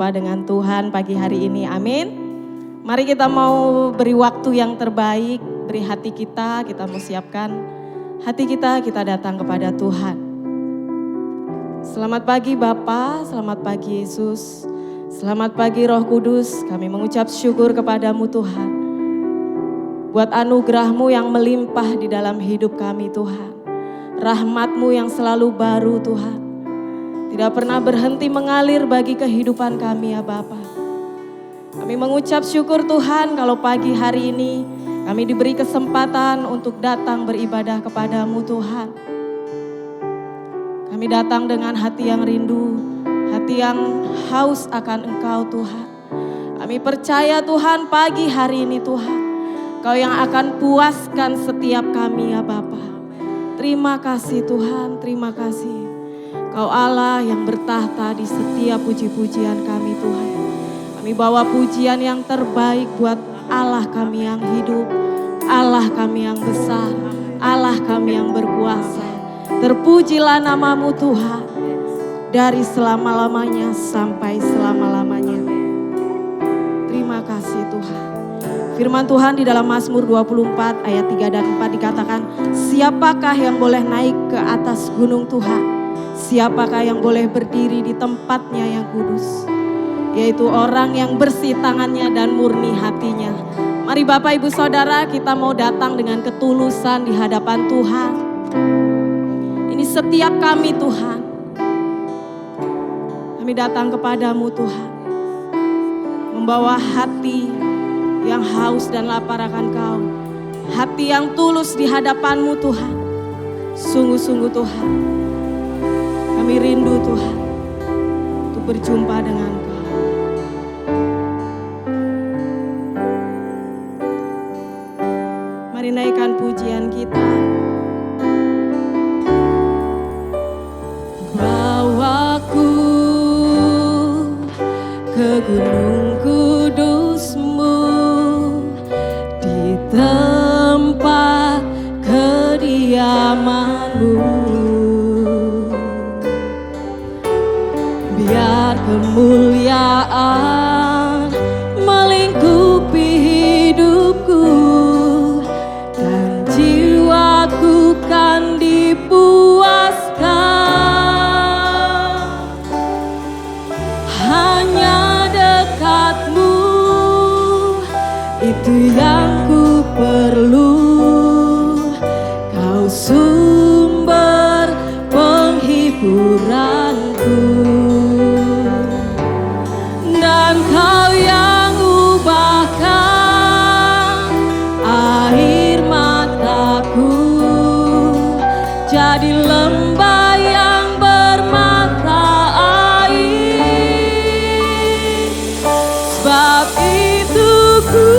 Dengan Tuhan pagi hari ini, amin. Mari kita mau beri waktu yang terbaik, beri hati kita mau siapkan hati kita datang kepada Tuhan. Selamat pagi Bapa, selamat pagi Yesus, selamat pagi Roh Kudus, kami mengucap syukur kepadamu Tuhan. Buat anugerah-Mu yang melimpah di dalam hidup kami Tuhan. Rahmat-Mu yang selalu baru Tuhan. Tidak pernah berhenti mengalir bagi kehidupan kami ya Bapa. Kami mengucap syukur Tuhan kalau pagi hari ini kami diberi kesempatan untuk datang beribadah kepadamu Tuhan. Kami datang dengan hati yang rindu, hati yang haus akan Engkau Tuhan. Kami percaya Tuhan pagi hari ini Tuhan, Kau yang akan puaskan setiap kami ya Bapa. Terima kasih Tuhan, terima kasih. Kau Allah yang bertahta di setiap puji-pujian kami Tuhan. Kami bawa pujian yang terbaik buat Allah kami yang hidup, Allah kami yang besar, Allah kami yang berkuasa. Terpujilah namamu Tuhan, dari selama-lamanya sampai selama-lamanya. Terima kasih Tuhan. Firman Tuhan di dalam Mazmur 24 ayat 3 dan 4 dikatakan, siapakah yang boleh naik ke atas gunung Tuhan? Siapakah yang boleh berdiri di tempatnya yang kudus? Yaitu orang yang bersih tangannya dan murni hatinya. Mari Bapak Ibu Saudara, kita mau datang dengan ketulusan di hadapan Tuhan. Ini setiap kami Tuhan. Kami datang kepadamu Tuhan. Membawa hati yang haus dan lapar akan Kau. Hati yang tulus di hadapanmu Tuhan. Sungguh-sungguh Tuhan. Kami rindu Tuhan untuk berjumpa dengan Kau. Mari naikkan pujian kita. Bawaku ke gunung kudus-Mu, di tempat kediaman-Mu. Biar kemuliaan melingkupi hidupku, dan jiwaku kan dipuaskan. Hanya dekat-Mu, itu yang ku perlu. Kau sumber penghiburanku. Kau yang ubahkan air mataku jadi lembah yang bermata air. Sebab itu ku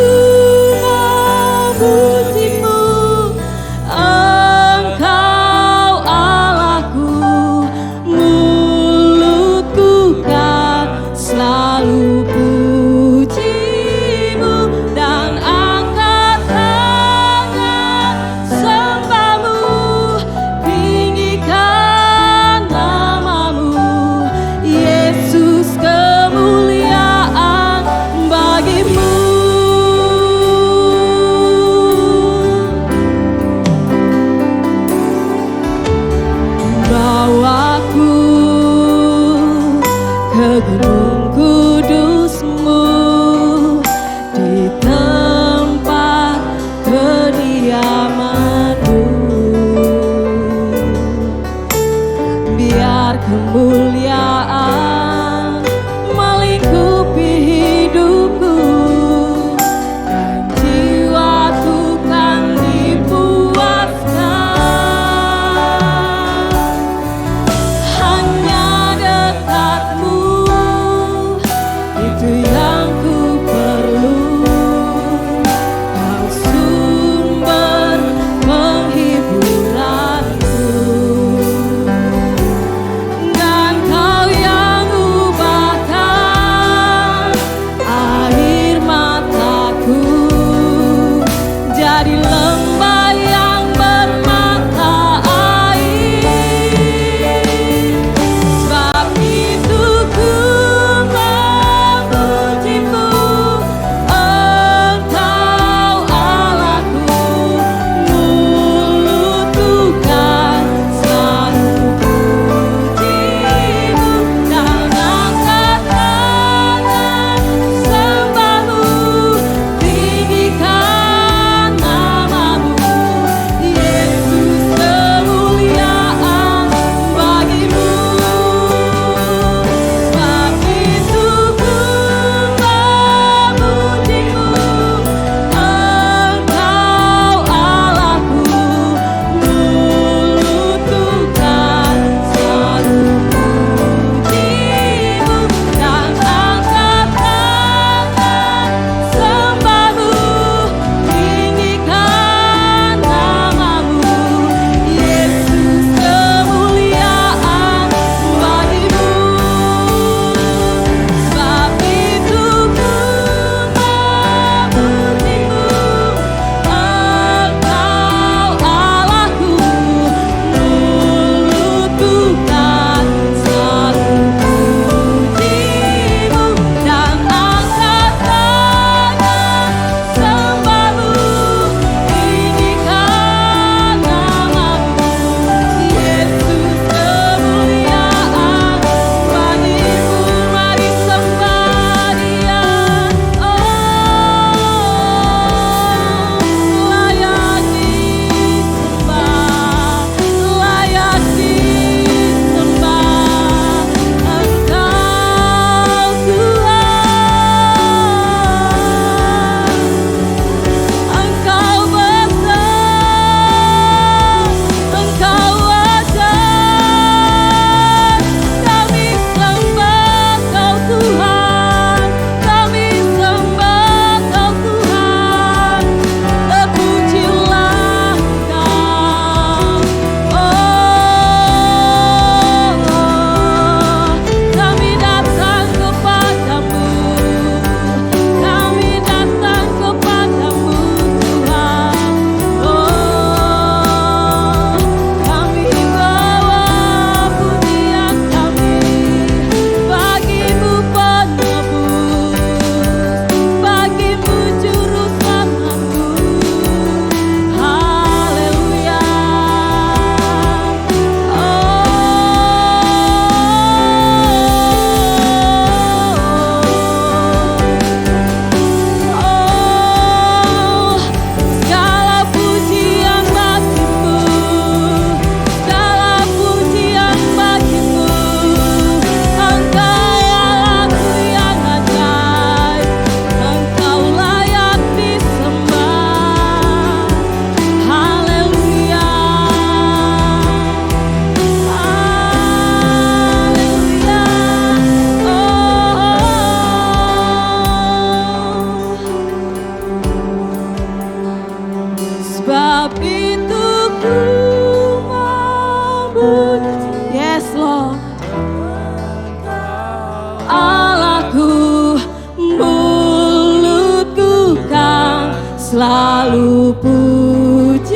selalu pujimu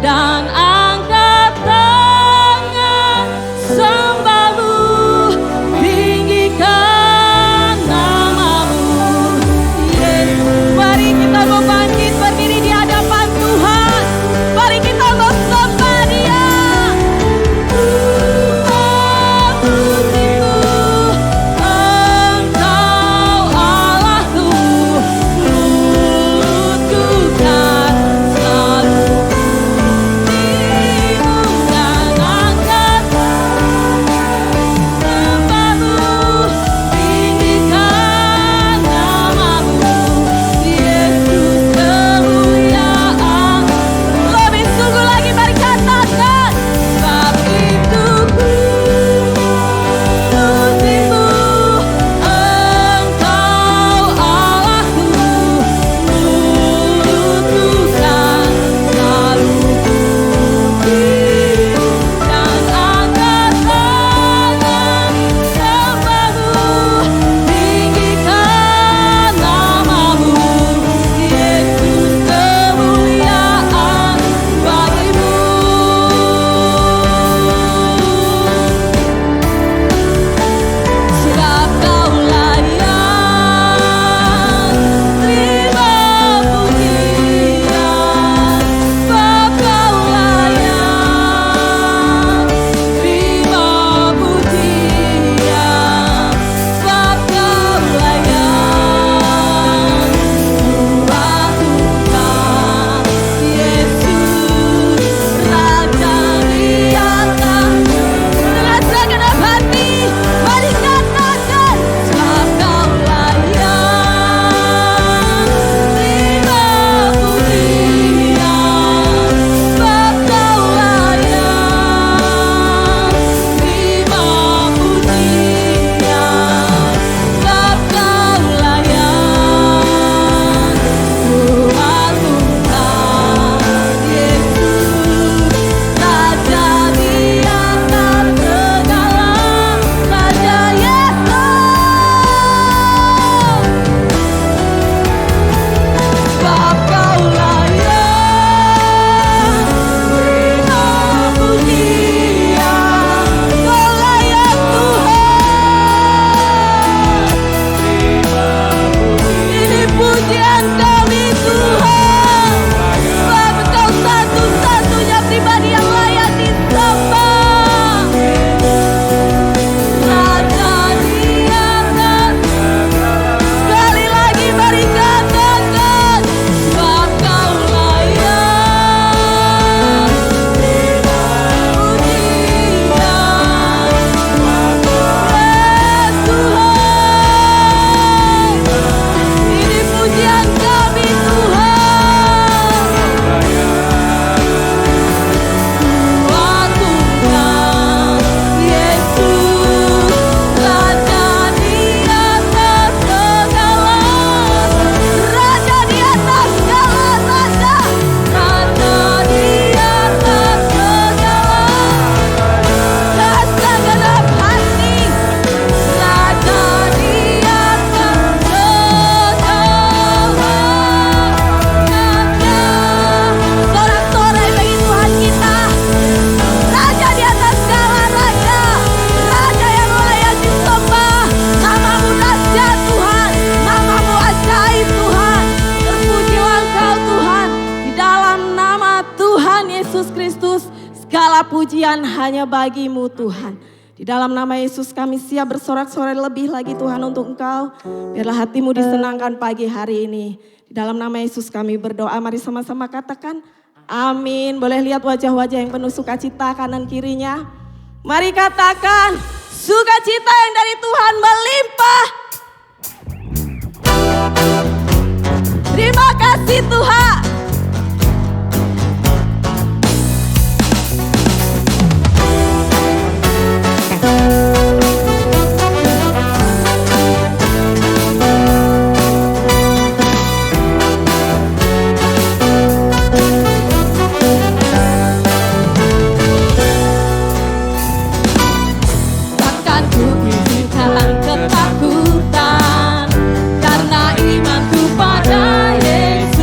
dan angkat tangan sembahmu, tinggikan namamu. Yesus, mari kita mau bangkit berdiri di hadapan Tuhan. Mari kita mau sembah Dia. Pujian hanya bagimu Tuhan. Di dalam nama Yesus kami siap bersorak-sorai lebih lagi Tuhan untuk Engkau. Biarlah hatimu disenangkan pagi hari ini. Di dalam nama Yesus kami berdoa. Mari sama-sama katakan amin. Boleh lihat wajah-wajah yang penuh sukacita kanan kirinya. Mari katakan sukacita yang dari Tuhan melimpah. Terima kasih Tuhan. Ketakutan karena imanku pada Yesus.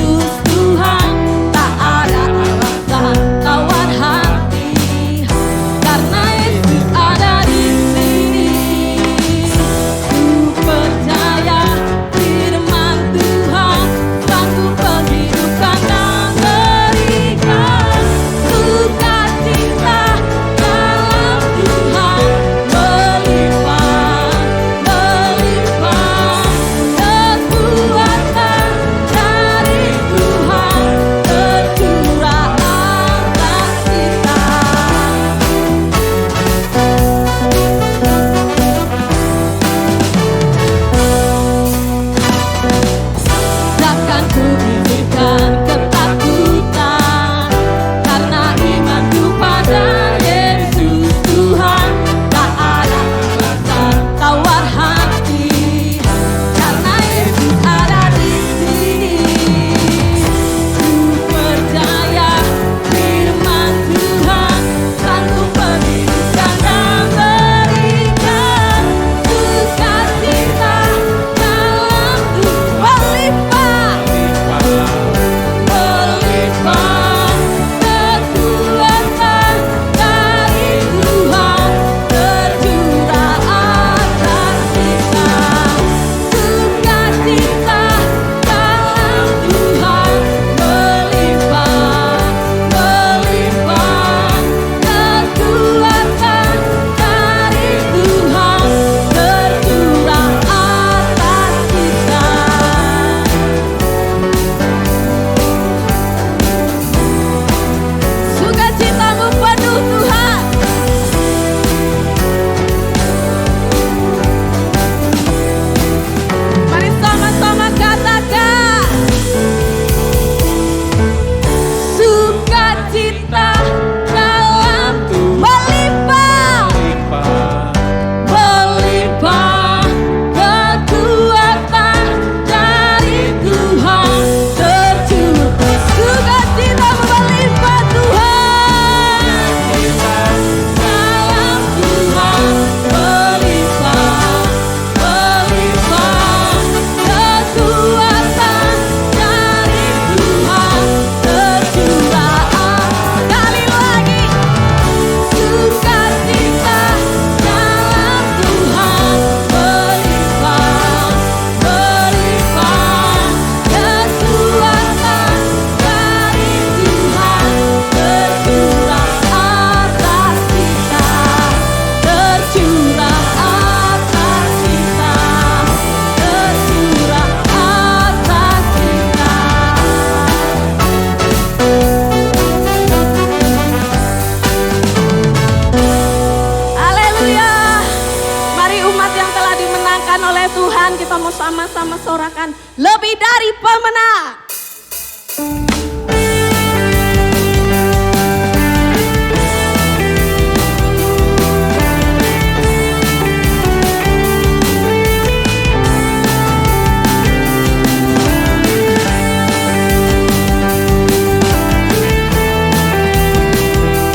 Tuhan, kita mau sama-sama sorakan lebih dari pemenang.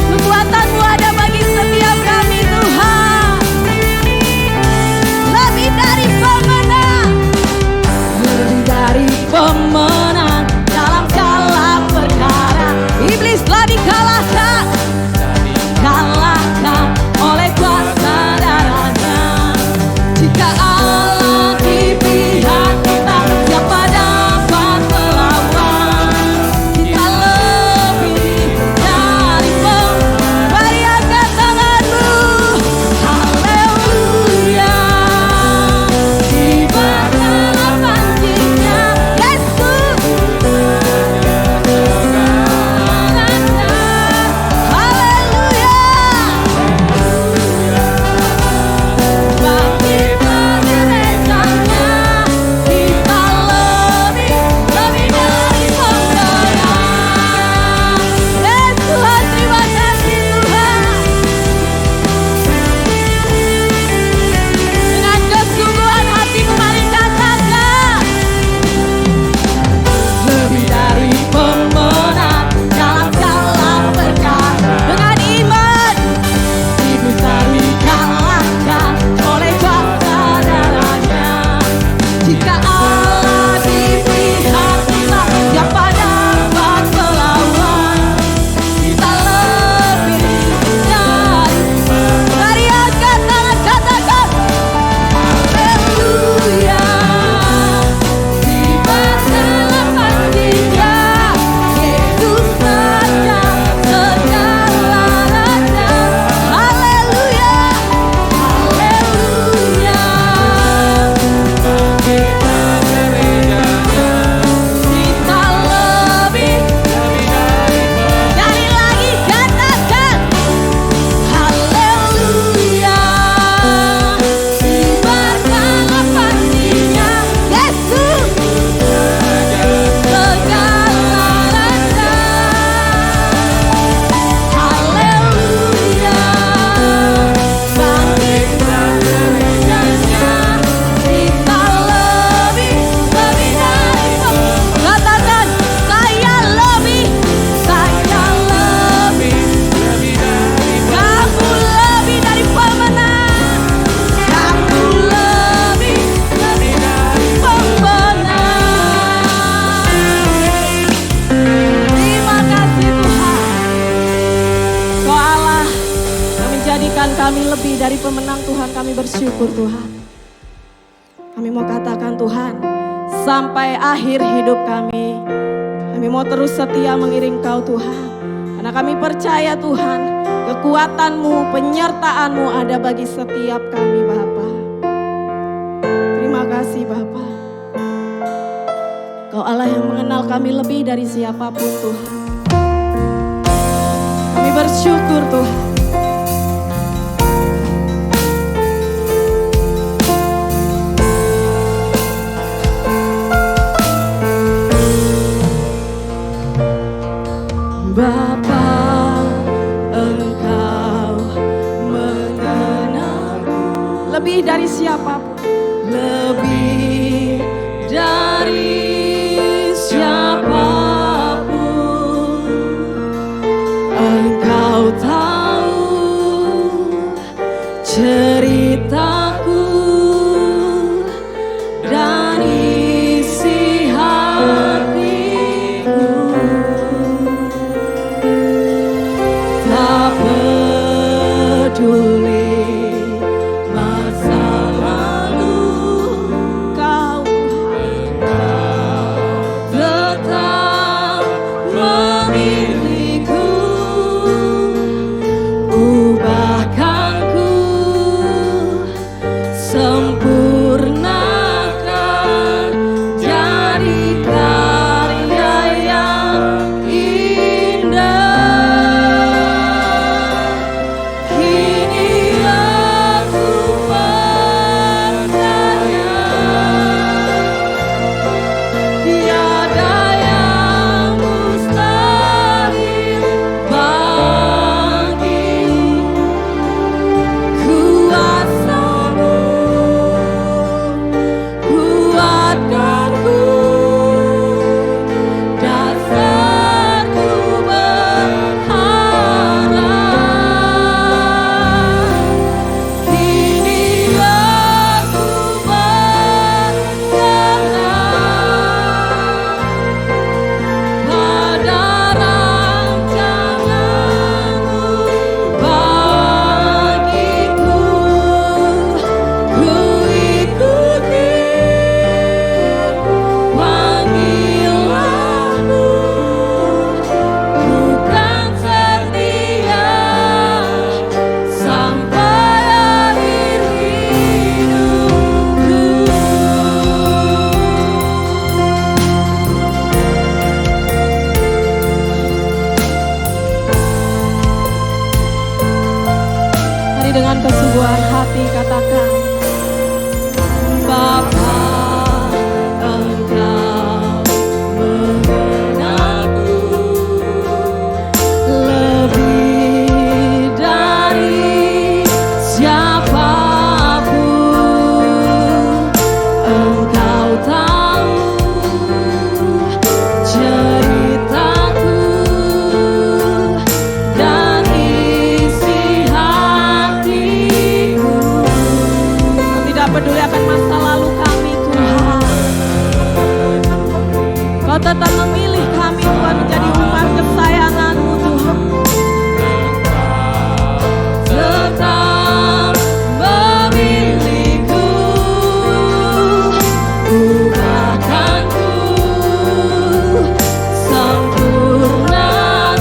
Kekuatan-Mu ada bagi setiap kami Tuhan. Lebih dari pemenang. Lebih dari pemenang dalam segala perkara. Iblis telah dikalahkan, kalahkan oleh kuasa darahnya. Jika Allah di pihak kita, siapa dapat melawan? Kita lebih dari pemenang. Mari angkat tanganmu, haleluya. Di bawah panjinya Yesus, haleluya. Bangkit pada mesanya, kita lebih dari pemenang. Yes Tuhan, terima kasih Tuhan. Dengan kesungguhan hatimu mari katakan, lebih dari pemenang dalam segala perkara. Dengan iman, iblis tak dikalahkan oleh kuasa darahnya. Jika Allah di pihak kita, siapa dapat melawan? Kita lebih dari. Mari angkat tangan, katakan haleluya. Di bawah panjinya Yesus menang segala raja. Haleluya, haleluya. Kita lebih dari lagi, katakan haleluya. Di bawah panjinya Yesus segala raja. Haleluya. Bangkit dari mesanya, kita lebih dari pemenang. Katakan saya lebih kamu lebih dari pemenang. Kamu lebih dari pemenang. Terima kasih Tuhan. Kau Allah yang menjadikan kami lebih dari pemenang Tuhan. Kami bersyukur Tuhan. Kami mau katakan Tuhan, sampai akhir hidup kami mau terus setia mengiring Kau Tuhan. Karena kami percaya Tuhan, kekuatan-Mu, penyertaan-Mu ada bagi setiap kami Bapa. Terima kasih Bapa. Kau Allah yang mengenal kami lebih dari siapapun Tuhan. Kami bersyukur Tuhan. Bapa, Engkau mengenalku lebih dari siapapun. Lebih dari siapapun. Engkau tahu katakan, Bapa, Engkau mengenalku lebih dari siapapun. Engkau tahu ceritaku dan isi hatiku. Kau tidak peduli akan masa lalu kami, Tuhan. Kau tetap memilih kami, Tuhan, menjadi umat kesayangan-Mu, Tuhan. Tetap memilihku, ubahkanku, sempurnakan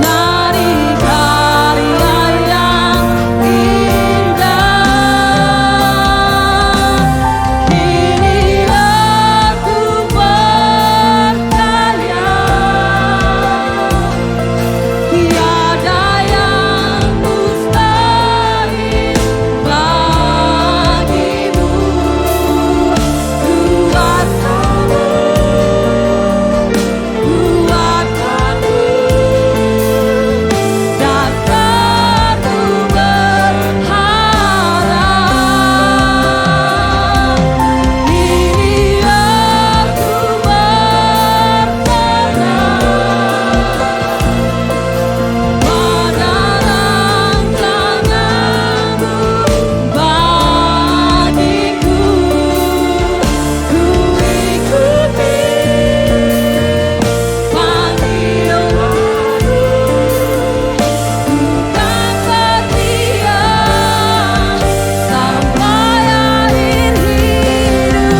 dari karya yang indah. Kini aku percaya tiada yang mustahil bagimu. Kuatkanku, dan aku berharap. Kini aku berserah pada rancangan-Mu bagiku. Ku ikuti panggilan-Mu, bukan setia sampai akhir hidupku.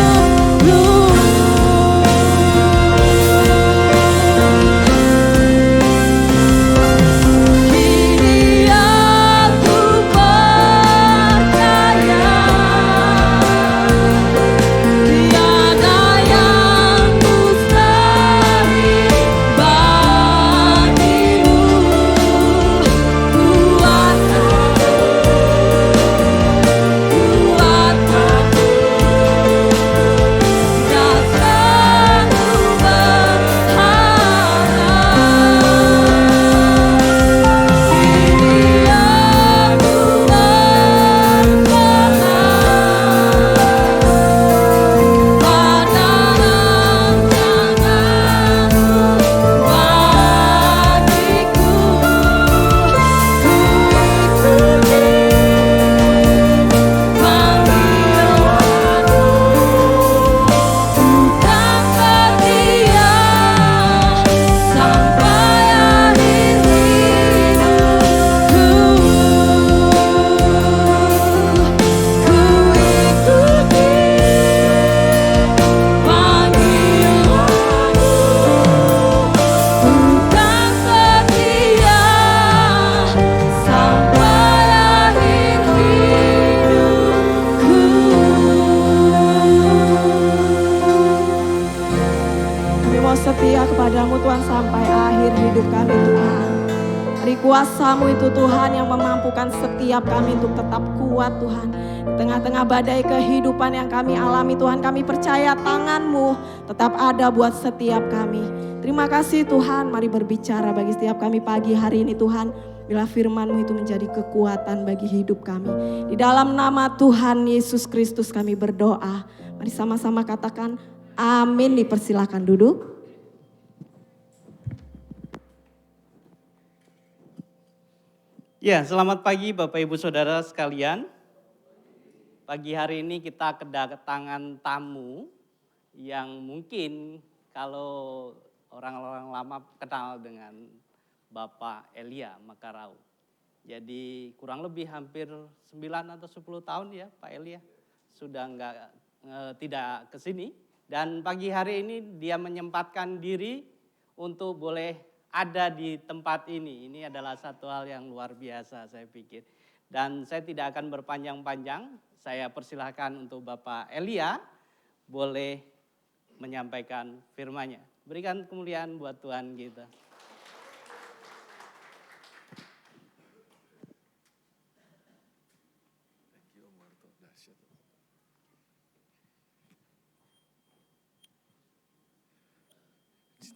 Kini aku percaya tiada yang mustahil bagimu. Kuatkanku, dan aku berharap. Kini aku berserah pada rancangan-Mu bagiku. Ku ikuti panggilan-Mu, bukan setia sampai akhir hidupku. Ku ikuti panggilan-Mu, bukan setia sampai akhir hidupku. Kami mau setia kepada-Mu, Tuhan, sampai akhir hidup kami, Tuhan. Dari kuasa-Mu itu, Tuhan, yang memampukan setiap kami untuk tetap kuat, Tuhan. Di tengah-tengah badai kehidupan yang kami alami, Tuhan, kami percaya tangan-Mu tetap ada buat setiap kami. Terima kasih, Tuhan. Mari berbicara bagi setiap kami pagi hari ini, Tuhan. Bila firman-Mu itu menjadi kekuatan bagi hidup kami. Di dalam nama Tuhan Yesus Kristus kami berdoa. Mari sama-sama katakan amin. Dipersilakan duduk. Ya, selamat pagi Bapak Ibu Saudara sekalian. Pagi hari ini kita kedatangan tamu yang mungkin kalau orang-orang lama kenal dengan Bapak Elia Makarau. Jadi kurang lebih hampir 9 atau 10 tahun ya Pak Elia sudah tidak ke sini. Dan pagi hari ini dia menyempatkan diri untuk boleh ada di tempat ini. Ini adalah satu hal yang luar biasa saya pikir. Dan saya tidak akan berpanjang-panjang. Saya persilahkan untuk Bapak Elia boleh menyampaikan firman-Nya. Berikan kemuliaan buat Tuhan kita.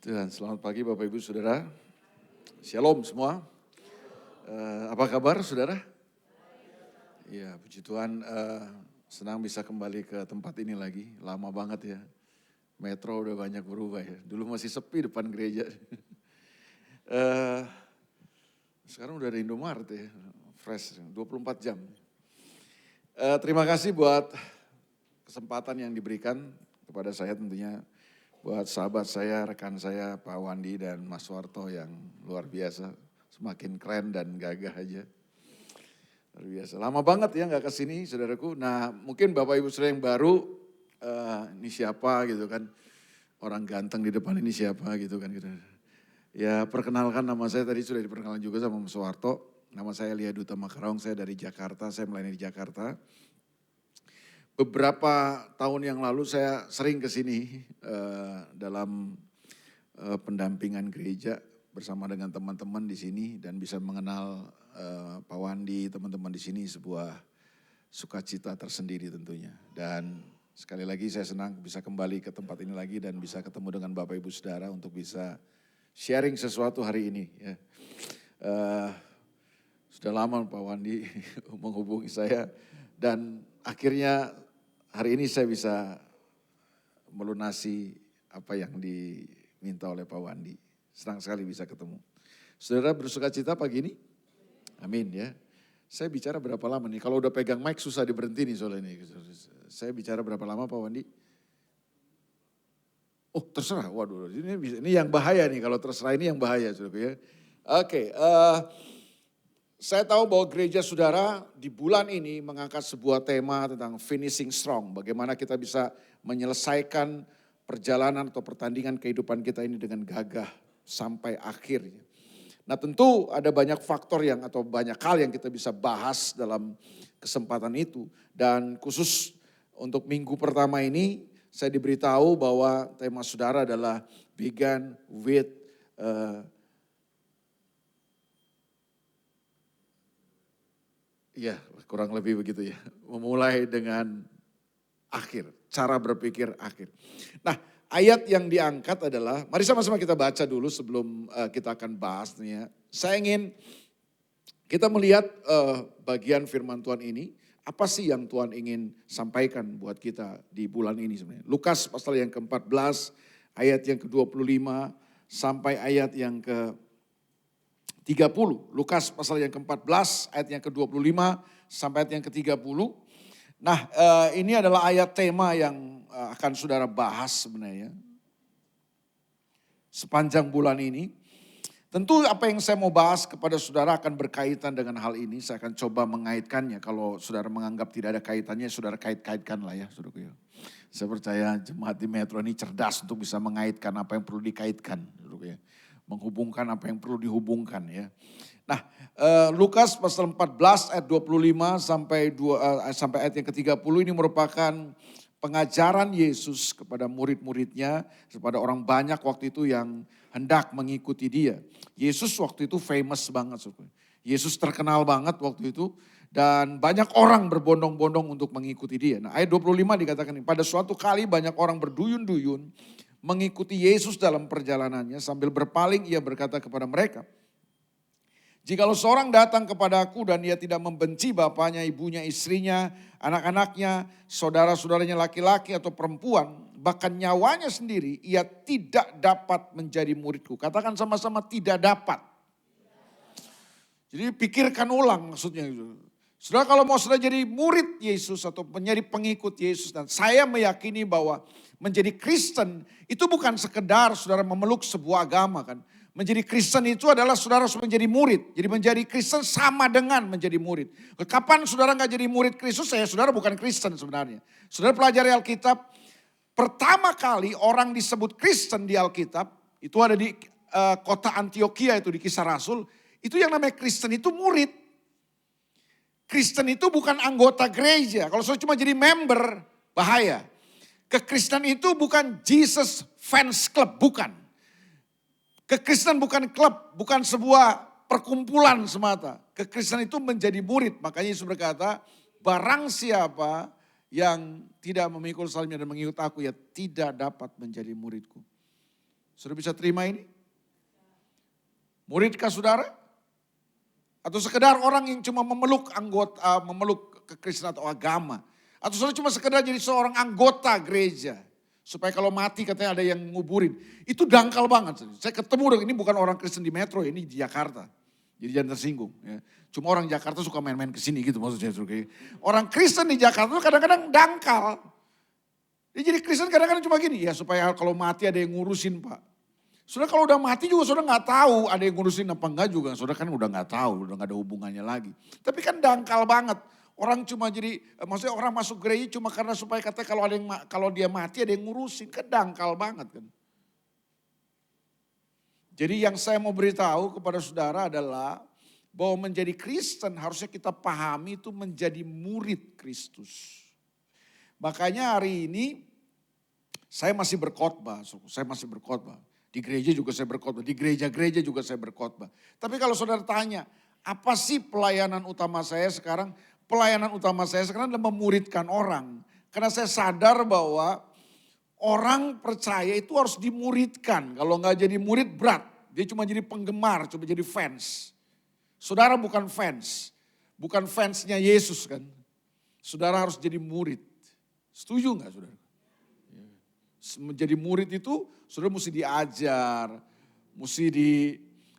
Dan selamat pagi Bapak Ibu Saudara. Shalom semua. Apa kabar saudara? Ya puji Tuhan, senang bisa kembali ke tempat ini lagi. Lama banget ya. Metro udah banyak berubah ya. Dulu masih sepi depan gereja. Sekarang udah ada Indomaret ya. Fresh, 24 jam. Terima kasih buat kesempatan yang diberikan kepada saya tentunya. Buat sahabat saya, rekan saya Pak Wandi dan Mas Warto yang luar biasa. Semakin keren dan gagah aja. Luar biasa. Lama banget ya gak kesini saudaraku. Nah mungkin Bapak Ibu saudara yang baru, ini siapa gitu kan. Orang ganteng di depan ini siapa gitu kan. Gitu. Ya perkenalkan, nama saya tadi sudah diperkenalkan juga sama Mas Warto. Nama saya Lia Duta Makarong, saya dari Jakarta, saya melayani di Jakarta. Beberapa tahun yang lalu saya sering ke sini dalam pendampingan gereja bersama dengan teman-teman di sini dan bisa mengenal Pak Wandi, teman-teman di sini sebuah sukacita tersendiri tentunya. Dan sekali lagi saya senang bisa kembali ke tempat ini lagi dan bisa ketemu dengan Bapak Ibu Saudara untuk bisa sharing sesuatu hari ini. Ya. Sudah lama Pak Wandi menghubungi saya dan akhirnya hari ini saya bisa melunasi apa yang diminta oleh Pak Wandi. Senang sekali bisa ketemu. Saudara bersuka cita pagi ini? Amin ya. Saya bicara berapa lama nih? Kalau udah pegang mic susah diberhenti nih soalnya ini. Saya bicara berapa lama Pak Wandi? Oh terserah, waduh ini yang bahaya nih. Kalau terserah ini yang bahaya saudara ya. Oke, saya tahu bahwa gereja saudara di bulan ini mengangkat sebuah tema tentang finishing strong. Bagaimana kita bisa menyelesaikan perjalanan atau pertandingan kehidupan kita ini dengan gagah sampai akhir. Nah tentu ada banyak faktor atau banyak hal yang kita bisa bahas dalam kesempatan itu. Dan khusus untuk minggu pertama ini saya diberitahu bahwa tema saudara adalah begin with ya, kurang lebih begitu ya. Memulai dengan akhir, cara berpikir akhir. Nah, ayat yang diangkat adalah, mari sama-sama kita baca dulu sebelum kita akan bahas nih ya. Saya ingin kita melihat bagian firman Tuhan ini, apa sih yang Tuhan ingin sampaikan buat kita di bulan ini sebenarnya. Lukas pasal yang ke-14, ayat yang ke-25 sampai ayat yang ke-30. Lukas pasal yang ke-14 ayat yang ke-25 sampai ayat yang ke-30. Nah ini adalah ayat tema yang akan saudara bahas sebenarnya. Sepanjang bulan ini. Tentu apa yang saya mau bahas kepada saudara akan berkaitan dengan hal ini. Saya akan coba mengaitkannya. Kalau saudara menganggap tidak ada kaitannya, saudara kait-kaitkan lah ya. Saudara. Saya percaya jemaat di Metro ini cerdas untuk bisa mengaitkan apa yang perlu dikaitkan. Saudara. Menghubungkan apa yang perlu dihubungkan ya. Nah Lukas pasal 14 ayat 25 sampai ayat yang ke-30 ini merupakan pengajaran Yesus kepada murid-muridnya, kepada orang banyak waktu itu yang hendak mengikuti dia. Yesus waktu itu famous banget. Yesus terkenal banget waktu itu dan banyak orang berbondong-bondong untuk mengikuti dia. Nah ayat 25 dikatakan ini, pada suatu kali banyak orang berduyun-duyun mengikuti Yesus dalam perjalanannya, sambil berpaling ia berkata kepada mereka, jikalau seorang datang kepadaku dan ia tidak membenci bapaknya, ibunya, istrinya, anak-anaknya, saudara-saudaranya laki-laki atau perempuan, bahkan nyawanya sendiri, ia tidak dapat menjadi muridku. Katakan sama-sama tidak dapat. Jadi pikirkan ulang maksudnya itu. Saudara kalau mau sudah jadi murid Yesus atau menjadi pengikut Yesus, dan saya meyakini bahwa menjadi Kristen itu bukan sekedar saudara memeluk sebuah agama kan. Menjadi Kristen itu adalah saudara menjadi murid. Jadi menjadi Kristen sama dengan menjadi murid. Kapan saudara nggak jadi murid Kristus, saudara bukan Kristen sebenarnya. Saudara pelajari Alkitab, pertama kali orang disebut Kristen di Alkitab, itu ada di kota Antioquia itu di Kisah Rasul. Itu yang namanya Kristen itu murid. Kristen itu bukan anggota gereja. Kalau saudara cuma jadi member, bahaya. Kekristenan itu bukan Jesus fans club, bukan. Kekristenan bukan klub, bukan sebuah perkumpulan semata. Kekristenan itu menjadi murid. Makanya Yesus berkata, barang siapa yang tidak memikul salibnya dan mengikut aku, ya tidak dapat menjadi muridku. Saudara bisa terima ini? Muridkah saudara? Atau sekedar orang yang cuma memeluk memeluk kekristenan atau agama? Atau saudara cuma sekedar jadi seorang anggota gereja? Supaya kalau mati katanya ada yang nguburin. Itu dangkal banget. Saya ketemu ini bukan orang Kristen di Metro, ini di Jakarta. Jadi jangan tersinggung. Ya. Cuma orang Jakarta suka main-main ke sini gitu maksudnya. Orang Kristen di Jakarta itu kadang-kadang dangkal. Jadi Kristen kadang-kadang cuma gini, ya supaya kalau mati ada yang ngurusin Pak. Saudara kalau udah mati juga saudara nggak tahu ada yang ngurusin apa enggak juga. Saudara kan udah nggak tahu, udah nggak ada hubungannya lagi. Tapi kan dangkal banget. Orang cuma jadi, maksudnya orang masuk gereja cuma karena supaya katanya kalau dia mati ada yang ngurusin. Kan dangkal banget kan. Jadi yang saya mau beritahu kepada saudara adalah bahwa menjadi Kristen harusnya kita pahami itu menjadi murid Kristus. Makanya hari ini saya masih berkhotbah, saya masih berkhotbah. Di gereja juga saya berkhotbah, di gereja-gereja juga saya berkhotbah. Tapi kalau saudara tanya, apa sih pelayanan utama saya sekarang? Pelayanan utama saya sekarang adalah memuridkan orang. Karena saya sadar bahwa orang percaya itu harus dimuridkan. Kalau nggak jadi murid berat, dia cuma jadi penggemar, cuma jadi fans. Saudara bukan fans, bukan fansnya Yesus kan. Saudara harus jadi murid. Setuju nggak saudara? Menjadi murid itu saudara mesti diajar, mesti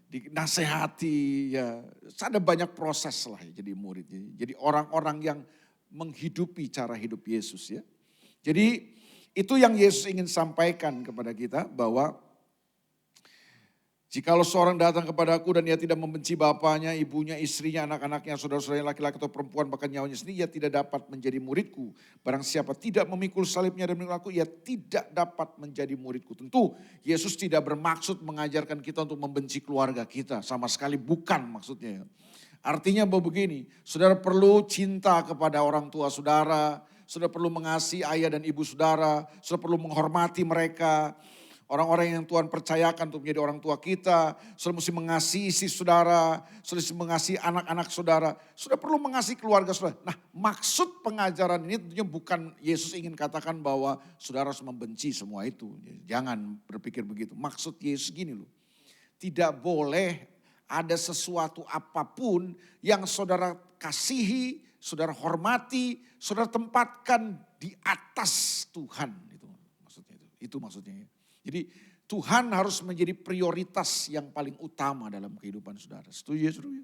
dinasehati ya. Ada banyak proses lah ya jadi murid. Jadi orang-orang yang menghidupi cara hidup Yesus ya. Jadi itu yang Yesus ingin sampaikan kepada kita bahwa jikalau seorang datang kepadaku dan ia tidak membenci bapaknya, ibunya, istrinya, anak-anaknya, saudara-saudaranya laki-laki atau perempuan, bahkan nyawanya sendiri, ia tidak dapat menjadi muridku. Barang siapa tidak memikul salibnya dan mengikut aku, ia tidak dapat menjadi muridku. Tentu Yesus tidak bermaksud mengajarkan kita untuk membenci keluarga kita. Sama sekali bukan maksudnya. Artinya bahwa begini, saudara perlu cinta kepada orang tua saudara, saudara perlu mengasihi ayah dan ibu saudara perlu menghormati mereka. Orang-orang yang Tuhan percayakan untuk menjadi orang tua kita, saudara mesti mengasihi istri saudara, saudara mesti mengasihi anak-anak saudara, saudara perlu mengasihi keluarga saudara. Nah, maksud pengajaran ini tentunya bukan Yesus ingin katakan bahwa saudara harus membenci semua itu. Jangan berpikir begitu. Maksud Yesus gini loh, tidak boleh ada sesuatu apapun yang saudara kasihi, saudara hormati, saudara tempatkan di atas Tuhan. Itu maksudnya. Jadi Tuhan harus menjadi prioritas yang paling utama dalam kehidupan saudara. Setuju ya saudara?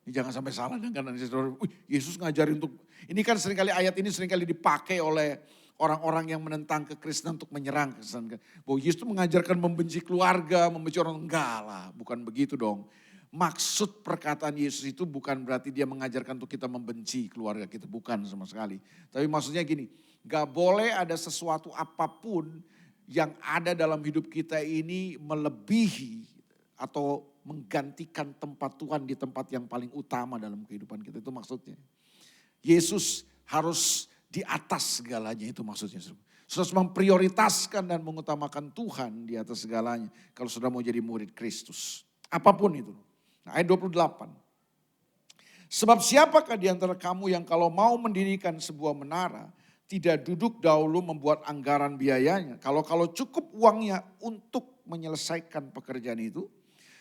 Ini jangan sampai salah dengan saudara. Yesus ngajarin untuk, ini kan seringkali ayat ini seringkali dipakai oleh orang-orang yang menentang kekristenan untuk menyerang kekristenan. Bahwa Yesus mengajarkan membenci keluarga, membenci orang. Enggak lah, bukan begitu dong. Maksud perkataan Yesus itu bukan berarti dia mengajarkan untuk kita membenci keluarga kita. Bukan sama sekali. Tapi maksudnya gini, gak boleh ada sesuatu apapun yang ada dalam hidup kita ini melebihi atau menggantikan tempat Tuhan di tempat yang paling utama dalam kehidupan kita. Itu maksudnya. Yesus harus di atas segalanya, itu maksudnya. Saudara harus memprioritaskan dan mengutamakan Tuhan di atas segalanya. Kalau saudara mau jadi murid Kristus. Apapun itu. Nah, ayat 28. Sebab siapakah di antara kamu yang kalau mau mendirikan sebuah menara, tidak duduk dahulu membuat anggaran biayanya. Kalau cukup uangnya untuk menyelesaikan pekerjaan itu.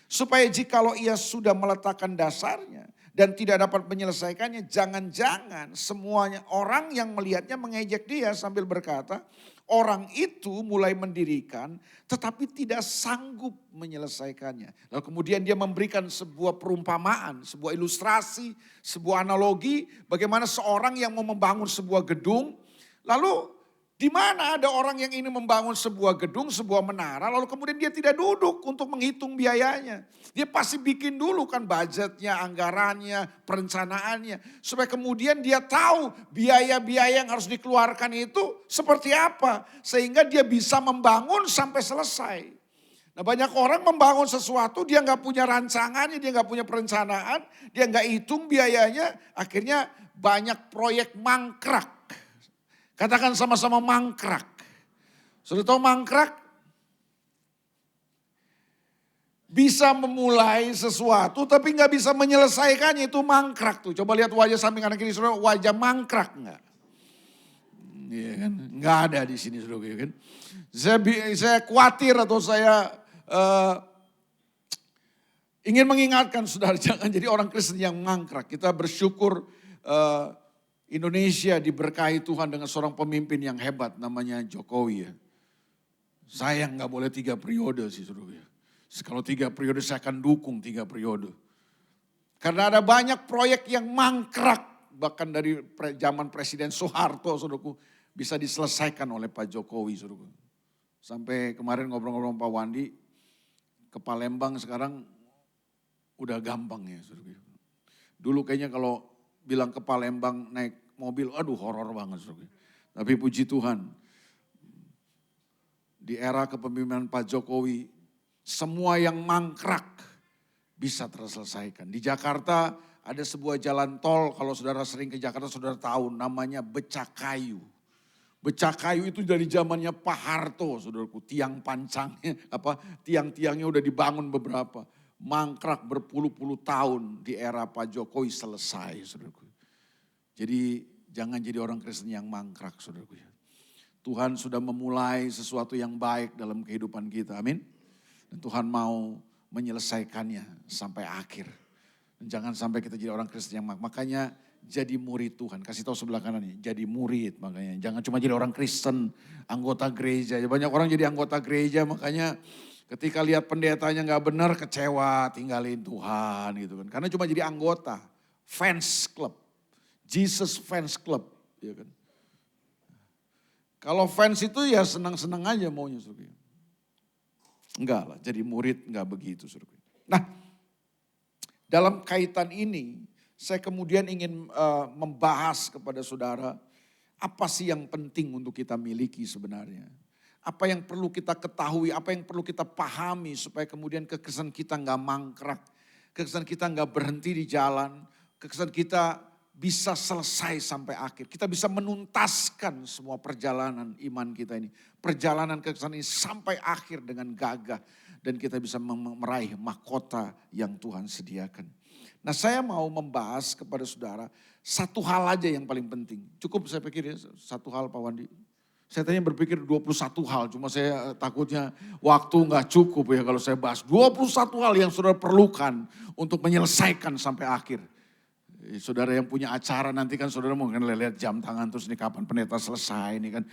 Supaya jikalau ia sudah meletakkan dasarnya dan tidak dapat menyelesaikannya, jangan-jangan semuanya orang yang melihatnya mengejek dia sambil berkata, orang itu mulai mendirikan tetapi tidak sanggup menyelesaikannya. Lalu kemudian dia memberikan sebuah perumpamaan, sebuah ilustrasi, sebuah analogi bagaimana seorang yang mau membangun sebuah gedung. Lalu di mana ada orang yang ingin membangun sebuah gedung, sebuah menara, lalu kemudian dia tidak duduk untuk menghitung biayanya. Dia pasti bikin dulu kan budgetnya, anggarannya, perencanaannya. Supaya kemudian dia tahu biaya-biaya yang harus dikeluarkan itu seperti apa. Sehingga dia bisa membangun sampai selesai. Nah, banyak orang membangun sesuatu, dia nggak punya rancangannya, dia nggak punya perencanaan, dia nggak hitung biayanya, akhirnya banyak proyek mangkrak. Katakan sama-sama mangkrak. Sudah tahu mangkrak? Bisa memulai sesuatu tapi nggak bisa menyelesaikannya, itu mangkrak tuh. Coba lihat wajah samping kanan kiri saudara, wajah mangkrak nggak? Iya kan? Nggak ada di sini saudara ya kan. Saya khawatir atau saya ingin mengingatkan saudara, jangan jadi orang Kristen yang mangkrak. Kita bersyukur Indonesia diberkahi Tuhan dengan seorang pemimpin yang hebat namanya Jokowi ya. Sayang nggak boleh 3 periode sih saudara ya. Kalau 3 periode saya akan dukung 3 periode. Karena ada banyak proyek yang mangkrak. Bahkan dari zaman Presiden Soeharto saudaraku bisa diselesaikan oleh Pak Jokowi saudaraku. Sampai kemarin ngobrol-ngobrol sama Pak Wandi ke Palembang sekarang udah gampang ya saudaraku. Dulu kayaknya kalau bilang ke Palembang naik mobil, aduh horor banget saudaraku. Tapi puji Tuhan di era kepemimpinan Pak Jokowi semua yang mangkrak bisa terselesaikan. Di Jakarta ada sebuah jalan tol, kalau saudara sering ke Jakarta saudara tahu namanya Becakayu. Becakayu itu dari zamannya Pak Harto, saudaraku. Tiang pancangnya, tiang-tiangnya udah dibangun beberapa. Mangkrak berpuluh-puluh tahun di era Pak Jokowi selesai, saudaraku. Jadi jangan jadi orang Kristen yang mangkrak, saudaraku. Tuhan sudah memulai sesuatu yang baik dalam kehidupan kita, amin. Dan Tuhan mau menyelesaikannya sampai akhir. Dan jangan sampai kita jadi orang Kristen yang makanya jadi murid Tuhan. Kasih tahu sebelah kanannya, jadi murid makanya. Jangan cuma jadi orang Kristen, anggota gereja. Banyak orang jadi anggota gereja makanya ketika lihat pendetanya gak benar kecewa, tinggalin Tuhan gitu kan. Karena cuma jadi anggota, fans club, Jesus fans club. Ya kan? Kalau fans itu ya senang-senang aja maunya. Enggak lah, jadi murid enggak begitu. Nah, dalam kaitan ini saya kemudian ingin membahas kepada saudara, apa sih yang penting untuk kita miliki sebenarnya? Apa yang perlu kita ketahui, apa yang perlu kita pahami supaya kemudian kekristenan kita enggak mangkrak, kekristenan kita enggak berhenti di jalan, kekristenan kita bisa selesai sampai akhir. Kita bisa menuntaskan semua perjalanan iman kita ini. Perjalanan kekristenan ini sampai akhir dengan gagah. Dan kita bisa meraih mahkota yang Tuhan sediakan. Nah saya mau membahas kepada saudara satu hal aja yang paling penting. Cukup saya pikir ya satu hal Pak Wandi. Saya tadinya berpikir 21 hal, cuma saya takutnya waktu gak cukup ya kalau saya bahas. 21 hal yang saudara perlukan untuk menyelesaikan sampai akhir. Saudara yang punya acara nanti kan saudara mungkin lihat jam tangan terus ini kapan pendeta selesai ini kan.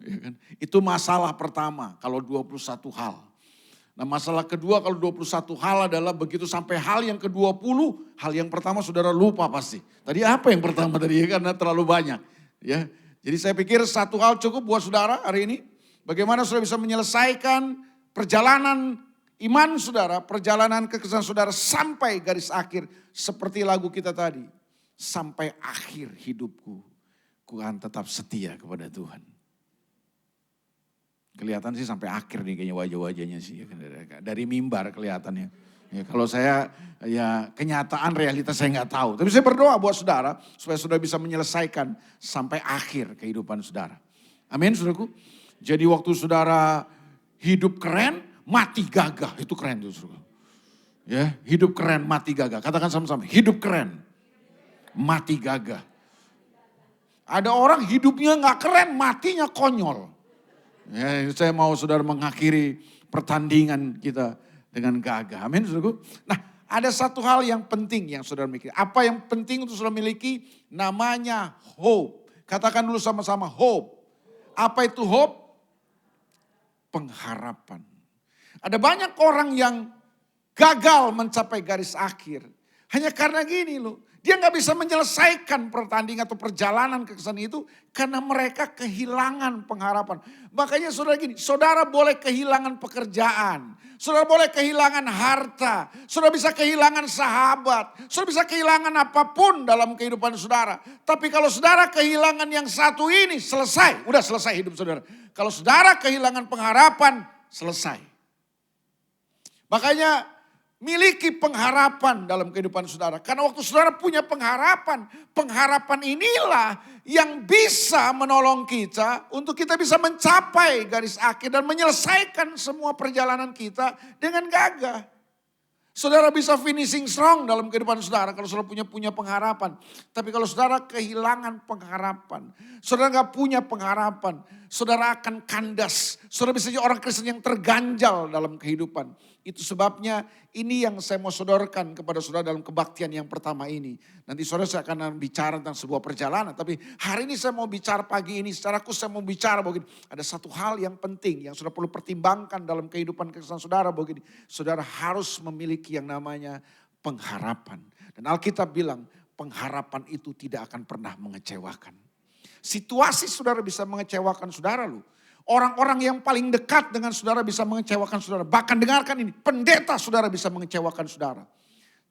Ya kan? Itu masalah pertama kalau 21 hal. Nah masalah kedua kalau 21 hal adalah begitu sampai hal yang ke-20, hal yang pertama saudara lupa pasti. Tadi apa yang pertama tadi ya karena terlalu banyak. Ya. Jadi saya pikir satu hal cukup buat saudara hari ini. Bagaimana saudara bisa menyelesaikan perjalanan iman saudara, perjalanan kekristenan saudara sampai garis akhir. Seperti lagu kita tadi. Sampai akhir hidupku, ku akan tetap setia kepada Tuhan. Kelihatan sih sampai akhir nih kayaknya wajah-wajahnya sih. Dari mimbar kelihatannya. Ya, kalau saya ya kenyataan realitas saya nggak tahu. Tapi saya berdoa buat saudara supaya saudara bisa menyelesaikan sampai akhir kehidupan saudara. Amin saudaraku. Jadi waktu saudara hidup keren, mati gagah. Itu keren tuh saudara. Ya, hidup keren, mati gagah. Katakan sama-sama, hidup keren, mati gagah. Ada orang hidupnya nggak keren, matinya konyol. Ya, saya mau saudara mengakhiri pertandingan kita dengan gagah. Amin, saudaraku. Nah, ada satu hal yang penting yang saudara miliki. Apa yang penting untuk saudara miliki? Namanya hope. Katakan dulu sama-sama hope. Apa itu hope? Pengharapan. Ada banyak orang yang gagal mencapai garis akhir. Hanya karena gini loh. Dia gak bisa menyelesaikan pertandingan atau perjalanan kekristenan itu. Karena mereka kehilangan pengharapan. Makanya saudara gini, saudara boleh kehilangan pekerjaan. Saudara boleh kehilangan harta. Saudara bisa kehilangan sahabat. Saudara bisa kehilangan apapun dalam kehidupan saudara. Tapi kalau saudara kehilangan yang satu ini, selesai. Udah selesai hidup saudara. Kalau saudara kehilangan pengharapan, selesai. Makanya miliki pengharapan dalam kehidupan saudara. Karena waktu saudara punya pengharapan, pengharapan inilah yang bisa menolong kita untuk kita bisa mencapai garis akhir dan menyelesaikan semua perjalanan kita dengan gagah. Saudara bisa finishing strong dalam kehidupan saudara kalau saudara punya pengharapan. Tapi kalau saudara kehilangan pengharapan, saudara gak punya pengharapan, saudara akan kandas. Saudara bisa jadi orang Kristen yang terganjal dalam kehidupan. Itu sebabnya ini yang saya mau sodorkan kepada saudara dalam kebaktian yang pertama ini. Nanti saudara saya akan bicara tentang sebuah perjalanan. Tapi hari ini saya mau bicara pagi ini, secara khusus saya mau bicara bahwa ada satu hal yang penting yang saudara perlu pertimbangkan dalam kehidupan Kristen saudara. Bahwa saudara harus memiliki yang namanya pengharapan. Dan Alkitab bilang pengharapan itu tidak akan pernah mengecewakan. Situasi saudara bisa mengecewakan saudara loh. Orang-orang yang paling dekat dengan saudara bisa mengecewakan saudara. Bahkan dengarkan ini, pendeta saudara bisa mengecewakan saudara.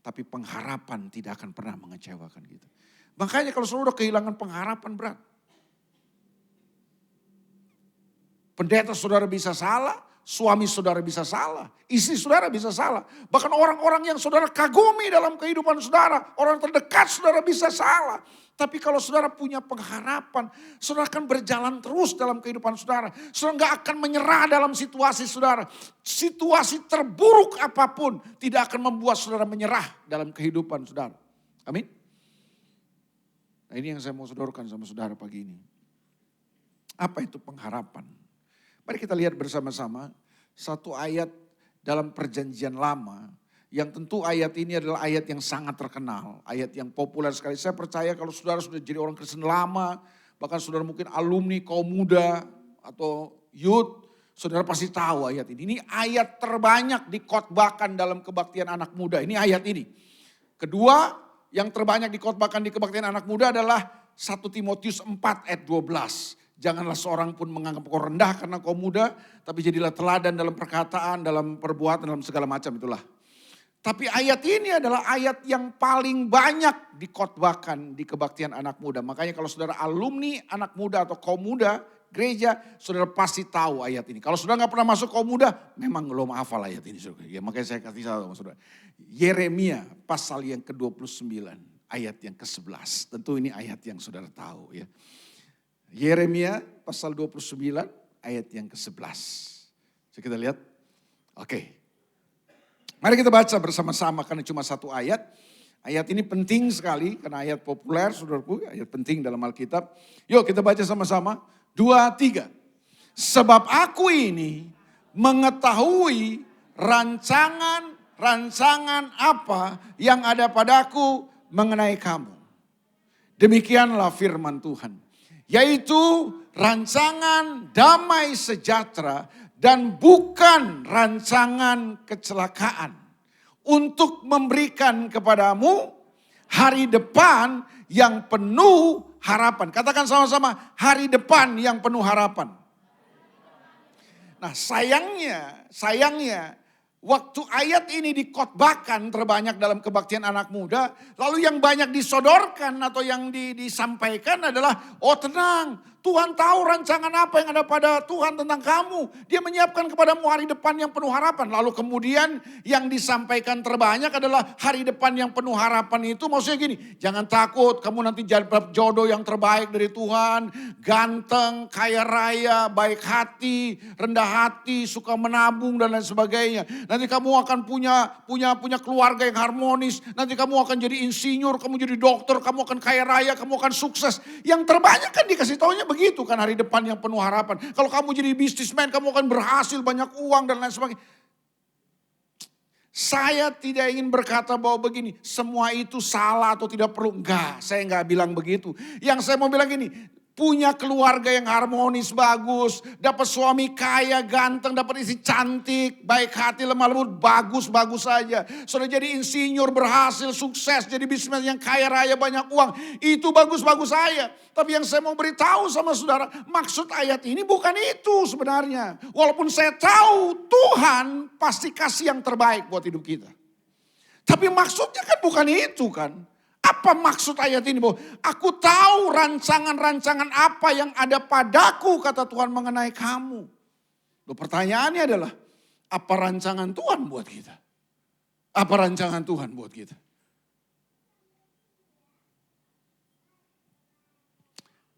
Tapi pengharapan tidak akan pernah mengecewakan gitu. Makanya kalau saudara kehilangan pengharapan berat. Pendeta saudara bisa salah, suami saudara bisa salah, istri saudara bisa salah. Bahkan orang-orang yang saudara kagumi dalam kehidupan saudara, orang terdekat saudara bisa salah. Tapi kalau saudara punya pengharapan, saudara akan berjalan terus dalam kehidupan saudara. Saudara gak akan menyerah dalam situasi saudara. Situasi terburuk apapun tidak akan membuat saudara menyerah dalam kehidupan saudara. Amin. Nah ini yang saya mau sodorkan sama saudara pagi ini. Apa itu pengharapan? Mari kita lihat bersama-sama satu ayat dalam perjanjian lama. Yang tentu ayat ini adalah ayat yang sangat terkenal. Ayat yang populer sekali. Saya percaya kalau saudara sudah jadi orang Kristen lama. Bahkan saudara mungkin alumni kaum muda atau youth. Saudara pasti tahu ayat ini. Ini ayat terbanyak dikhotbahkan dalam kebaktian anak muda. Ini ayat ini. Kedua yang terbanyak dikhotbahkan di kebaktian anak muda adalah 1 Timotius 4 ayat 12. Janganlah seorang pun menganggap kau rendah karena kau muda. Tapi jadilah teladan dalam perkataan, dalam perbuatan, dalam segala macam itulah. Tapi ayat ini adalah ayat yang paling banyak dikhotbahkan di kebaktian anak muda. Makanya kalau saudara alumni anak muda atau kaum muda gereja, saudara pasti tahu ayat ini. Kalau saudara gak pernah masuk kaum muda, memang belum hafal ayat ini. Ya, makanya saya kasih tahu sama saudara. Yeremia pasal yang ke-29, ayat yang ke-11. Tentu ini ayat yang saudara tahu ya. Yeremia pasal 29 ayat yang ke-11. Jadi kita lihat. Oke. Mari kita baca bersama-sama karena cuma satu ayat. Ayat ini penting sekali karena ayat populer saudaraku. Ayat penting dalam Alkitab. Yuk kita baca sama-sama. 2, 3. Sebab aku ini mengetahui rancangan apa yang ada padaku mengenai kamu. Demikianlah firman Tuhan. Yaitu rancangan damai sejahtera dan bukan rancangan kecelakaan. Untuk memberikan kepadamu hari depan yang penuh harapan. Katakan sama-sama, hari depan yang penuh harapan. Nah sayangnya waktu ayat ini dikhotbahkan terbanyak dalam kebaktian anak muda. Lalu yang banyak disodorkan atau yang disampaikan adalah, oh tenang, Tuhan tahu rancangan apa yang ada pada Tuhan tentang kamu. Dia menyiapkan kepadamu hari depan yang penuh harapan. Lalu kemudian yang disampaikan terbanyak adalah hari depan yang penuh harapan itu maksudnya gini. Jangan takut, kamu nanti jadi jodoh yang terbaik dari Tuhan. Ganteng, kaya raya, baik hati, rendah hati, suka menabung dan lain sebagainya. Nanti kamu akan punya keluarga yang harmonis. Nanti kamu akan jadi insinyur, kamu jadi dokter, kamu akan kaya raya, kamu akan sukses. Yang terbanyak kan dikasih taunya begitu kan hari depan yang penuh harapan. Kalau kamu jadi bisnismen, kamu akan berhasil, banyak uang dan lain sebagainya. Saya tidak ingin berkata bahwa begini, semua itu salah atau tidak perlu. Enggak, saya enggak bilang begitu. Yang saya mau bilang gini, punya keluarga yang harmonis, bagus, dapat suami kaya, ganteng, dapat istri cantik, baik hati, lemah lembut, bagus-bagus saja. Sudah jadi insinyur, berhasil, sukses, jadi bisnismen yang kaya raya, banyak uang. Itu bagus-bagus saja. Tapi yang saya mau beritahu sama saudara, maksud ayat ini bukan itu sebenarnya. Walaupun saya tahu Tuhan pasti kasih yang terbaik buat hidup kita. Tapi maksudnya kan bukan itu kan. Apa maksud ayat ini? Bahwa aku tahu rancangan-rancangan apa yang ada padaku, kata Tuhan mengenai kamu. Loh, pertanyaannya adalah, apa rancangan Tuhan buat kita? Apa rancangan Tuhan buat kita?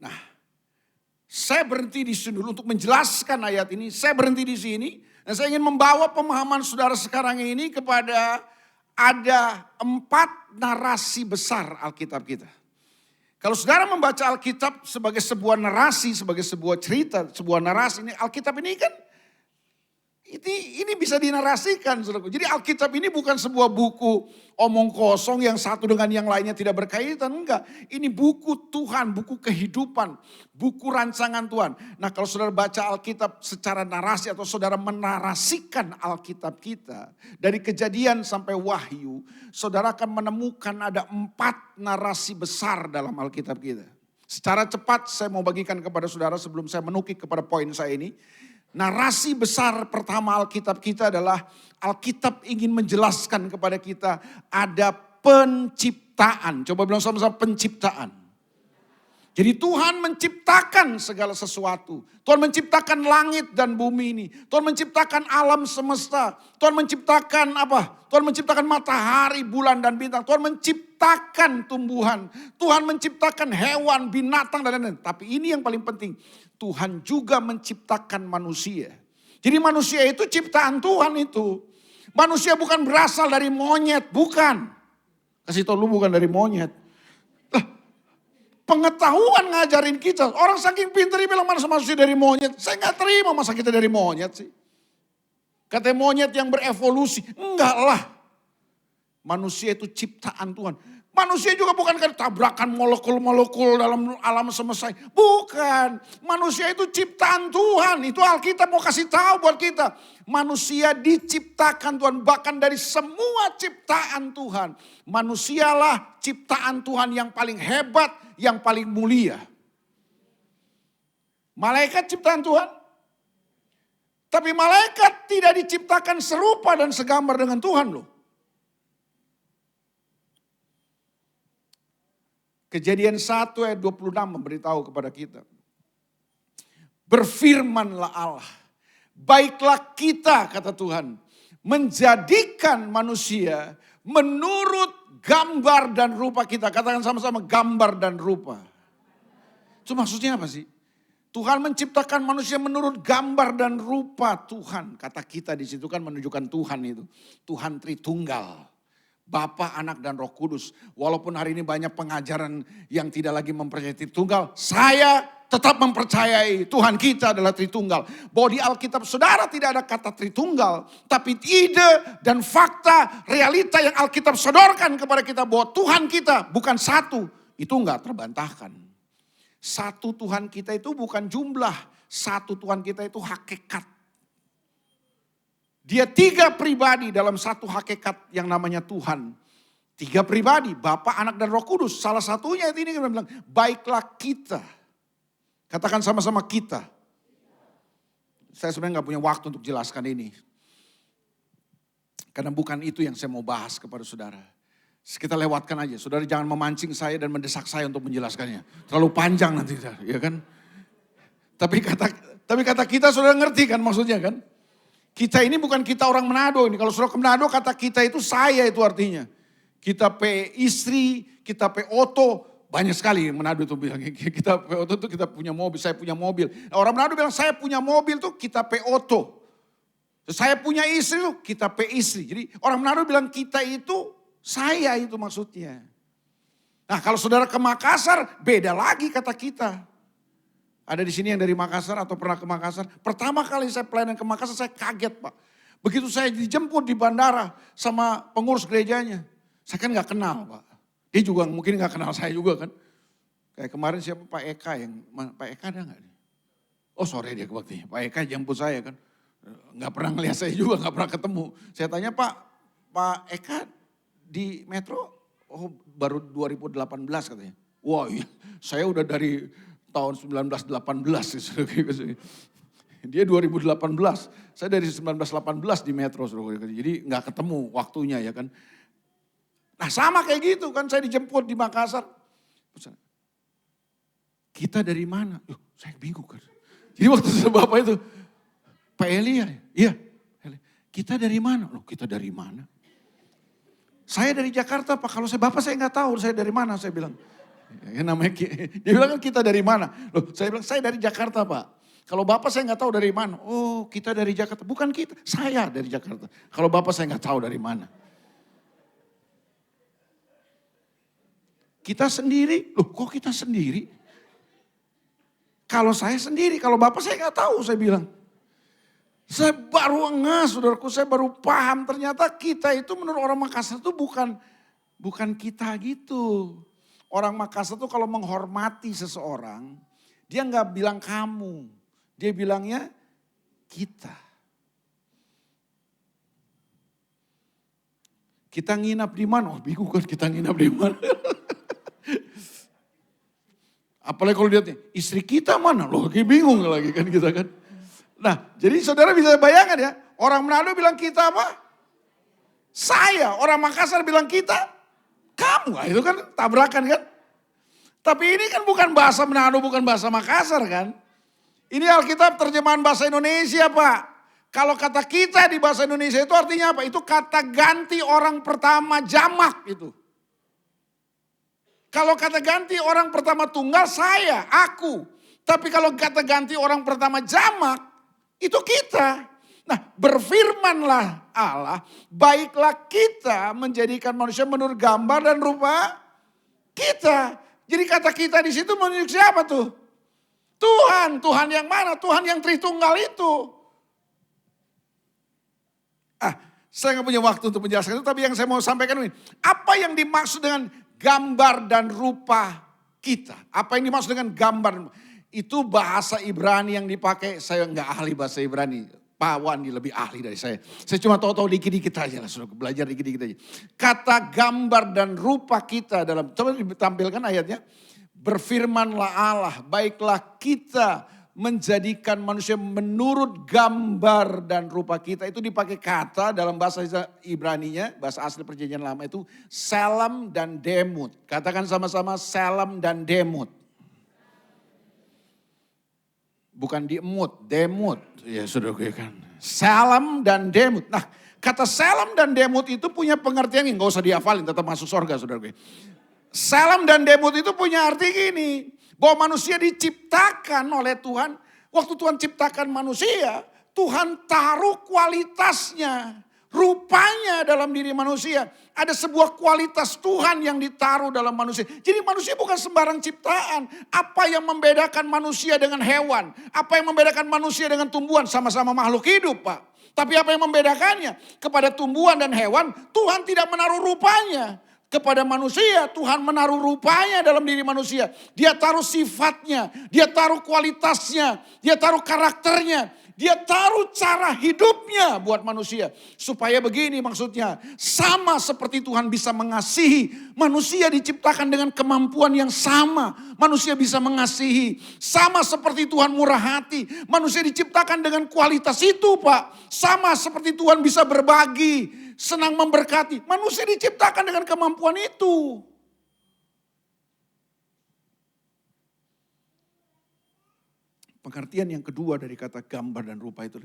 Nah, saya berhenti di sini dulu untuk menjelaskan ayat ini. Saya berhenti di sini dan saya ingin membawa pemahaman saudara sekarang ini kepada ada 4 narasi besar Alkitab kita. Kalau saudara membaca Alkitab sebagai sebuah narasi, sebagai sebuah cerita, sebuah narasi, ini Alkitab ini kan ini bisa dinarasikan, saudaraku. Jadi Alkitab ini bukan sebuah buku omong kosong yang satu dengan yang lainnya tidak berkaitan. Enggak, ini buku Tuhan, buku kehidupan, buku rancangan Tuhan. Nah kalau saudara baca Alkitab secara narasi atau saudara menarasikan Alkitab kita, dari Kejadian sampai Wahyu, saudara akan menemukan ada 4 narasi besar dalam Alkitab kita. Secara cepat saya mau bagikan kepada saudara sebelum saya menukik kepada poin saya ini. Narasi besar pertama Alkitab kita adalah Alkitab ingin menjelaskan kepada kita ada penciptaan. Coba bilang sama-sama, penciptaan. Jadi Tuhan menciptakan segala sesuatu. Tuhan menciptakan langit dan bumi ini. Tuhan menciptakan alam semesta. Tuhan menciptakan apa? Tuhan menciptakan matahari, bulan dan bintang. Tuhan menciptakan tumbuhan. Tuhan menciptakan hewan, binatang dan lain-lain. Tapi ini yang paling penting. Tuhan juga menciptakan manusia. Jadi manusia itu ciptaan Tuhan itu. Manusia bukan berasal dari monyet, bukan. Kasih tau lu bukan dari monyet. Pengetahuan ngajarin kita. Orang saking pintarnya bilang mana manusia dari monyet. Saya gak terima masa kita dari monyet sih. Katanya monyet yang berevolusi. Enggak lah. Manusia itu ciptaan Tuhan. Manusia juga bukan kan tabrakan molekul-molekul dalam alam semesta. Bukan. Manusia itu ciptaan Tuhan. Itu Alkitab mau kasih tahu buat kita. Manusia diciptakan Tuhan. Bahkan dari semua ciptaan Tuhan. Manusialah ciptaan Tuhan yang paling hebat, yang paling mulia. Malaikat ciptaan Tuhan. Tapi malaikat tidak diciptakan serupa dan segambar dengan Tuhan loh. Kejadian 1 ayat 26 memberitahu kepada kita. Berfirmanlah Allah. Baiklah kita, kata Tuhan, menjadikan manusia menurut gambar dan rupa kita. Katakan sama-sama, gambar dan rupa. Itu maksudnya apa sih? Tuhan menciptakan manusia menurut gambar dan rupa Tuhan. Kata kita di situ kan menunjukkan Tuhan itu. Tuhan Tritunggal. Bapa, Anak, dan Roh Kudus. Walaupun hari ini banyak pengajaran yang tidak lagi mempercayai Tritunggal. Saya tetap mempercayai Tuhan kita adalah Tritunggal. Bahwa di Alkitab saudara tidak ada kata Tritunggal. Tapi ide dan fakta, realita yang Alkitab sodorkan kepada kita. Bahwa Tuhan kita bukan satu. Itu enggak terbantahkan. Satu Tuhan kita itu bukan jumlah. Satu Tuhan kita itu hakikat. Dia 3 pribadi dalam satu hakikat yang namanya Tuhan. 3 pribadi, Bapa, Anak, dan Roh Kudus. Salah satunya ini kita bilang, baiklah kita. Katakan sama-sama kita. Saya sebenarnya gak punya waktu untuk jelaskan ini. Karena bukan itu yang saya mau bahas kepada saudara. Kita lewatkan aja. Saudara jangan memancing saya dan mendesak saya untuk menjelaskannya. Terlalu panjang nanti, ya kan? Tapi kata kita saudara ngerti kan maksudnya kan? Kita ini bukan kita orang Manado ini. Kalau saudara ke Manado kata kita itu saya itu artinya. Kita pe istri, kita pe oto. Banyak sekali yang Manado itu bilang. Kita pe oto itu kita punya mobil, saya punya mobil. Nah, orang Manado bilang saya punya mobil tuh kita pe oto. Saya punya istri tuh kita pe istri. Jadi orang Manado bilang kita itu saya itu maksudnya. Nah kalau saudara ke Makassar beda lagi kata kita. Ada di sini yang dari Makassar atau pernah ke Makassar. Pertama kali saya pelayanan ke Makassar saya kaget Pak. Begitu saya dijemput di bandara sama pengurus gerejanya. Saya kan gak kenal Pak. Dia juga mungkin gak kenal saya juga kan. Kayak kemarin siapa Pak Eka yang, Pak Eka ada gak? Oh sore dia waktu Pak Eka jemput saya kan. Gak pernah ngeliat saya juga, gak pernah ketemu. Saya tanya Pak Eka di Metro, oh baru 2018 katanya. Wah iya, saya udah dari tahun 1918. Dia 2018, saya dari 1918 di Metro. Jadi gak ketemu waktunya ya kan. Nah sama kayak gitu kan, saya dijemput di Makassar. Kita dari mana? Loh, saya bingung kan. Jadi waktu Bapak itu, Pak Eli ya? Iya. Kita dari mana? Loh kita dari mana? Saya dari Jakarta Pak, kalau Bapak saya gak tahu saya dari mana, saya bilang. Ya, namanya, dia bilang kan kita dari mana? Loh, saya bilang saya dari Jakarta Pak. Kalau Bapak saya nggak tahu dari mana. Oh kita dari Jakarta. Bukan kita, saya dari Jakarta. Kalau Bapak saya nggak tahu dari mana. Kita sendiri, loh kok kita sendiri? Kalau saya sendiri, kalau Bapak saya nggak tahu, saya bilang. Saya baru saudaraku, saya baru paham ternyata kita itu menurut orang Makassar itu bukan kita gitu. Orang Makassar itu kalau menghormati seseorang, dia nggak bilang kamu, dia bilangnya kita. Kita nginap di mana? Oh bingung kan kita nginap di mana. Apalagi kalau lihatnya, istri kita mana? Loh bingung lagi kan kita kan. Nah jadi saudara bisa bayangkan ya, orang Manado bilang kita apa? Saya, orang Makassar bilang kita, kamu. Nah, itu kan tabrakan kan. Tapi ini kan bukan bahasa Manado, bukan bahasa Makassar kan. Ini Alkitab terjemahan bahasa Indonesia Pak. Kalau kata kita di bahasa Indonesia itu artinya apa? Itu kata ganti orang pertama jamak itu. Kalau kata ganti orang pertama tunggal saya, aku. Tapi kalau kata ganti orang pertama jamak, itu kita. Nah berfirmanlah Allah, baiklah kita menjadikan manusia menurut gambar dan rupa kita. Jadi kata kita di situ menunjuk siapa tuh? Tuhan, Tuhan yang mana? Tuhan yang Tritunggal itu. Saya nggak punya waktu untuk menjelaskan itu, tapi yang saya mau sampaikan ini. Apa yang dimaksud dengan gambar dan rupa kita? Apa yang dimaksud dengan gambar? Itu bahasa Ibrani yang dipakai, saya nggak ahli bahasa Ibrani. Pak Wandi lebih ahli dari saya. Saya cuma tahu-tahu dikit-dikit aja lah, sudah belajar dikit-dikit aja. Kata gambar dan rupa kita dalam, coba ditampilkan ayatnya. Berfirmanlah Allah, baiklah kita menjadikan manusia menurut gambar dan rupa kita. Itu dipakai kata dalam bahasa Ibraninya, bahasa asli perjanjian lama itu Selam dan Demut. Katakan sama-sama Selam dan Demut. Bukan diemut, demut. Ya sudah gue kan. Selam dan Demut. Nah kata Selam dan Demut itu punya pengertian yang gak usah dihafalin, tetap masuk surga saudara gue. Selam dan Demut itu punya arti gini. Bahwa manusia diciptakan oleh Tuhan. Waktu Tuhan ciptakan manusia, Tuhan taruh kualitasnya. Rupanya dalam diri manusia. Ada sebuah kualitas Tuhan yang ditaruh dalam manusia. Jadi manusia bukan sembarang ciptaan. Apa yang membedakan manusia dengan hewan? Apa yang membedakan manusia dengan tumbuhan? Sama-sama makhluk hidup Pak. Tapi apa yang membedakannya? Kepada tumbuhan dan hewan, Tuhan tidak menaruh rupanya. Kepada manusia, Tuhan menaruh rupanya dalam diri manusia. Dia taruh sifatnya, dia taruh kualitasnya, dia taruh karakternya. Dia taruh cara hidupnya buat manusia. Supaya begini maksudnya, sama seperti Tuhan bisa mengasihi. Manusia diciptakan dengan kemampuan yang sama. Manusia bisa mengasihi. Sama seperti Tuhan murah hati. Manusia diciptakan dengan kualitas itu Pak. Sama seperti Tuhan bisa berbagi. Senang memberkati. Manusia diciptakan dengan kemampuan itu. Pengertian yang kedua dari kata gambar dan rupa itu.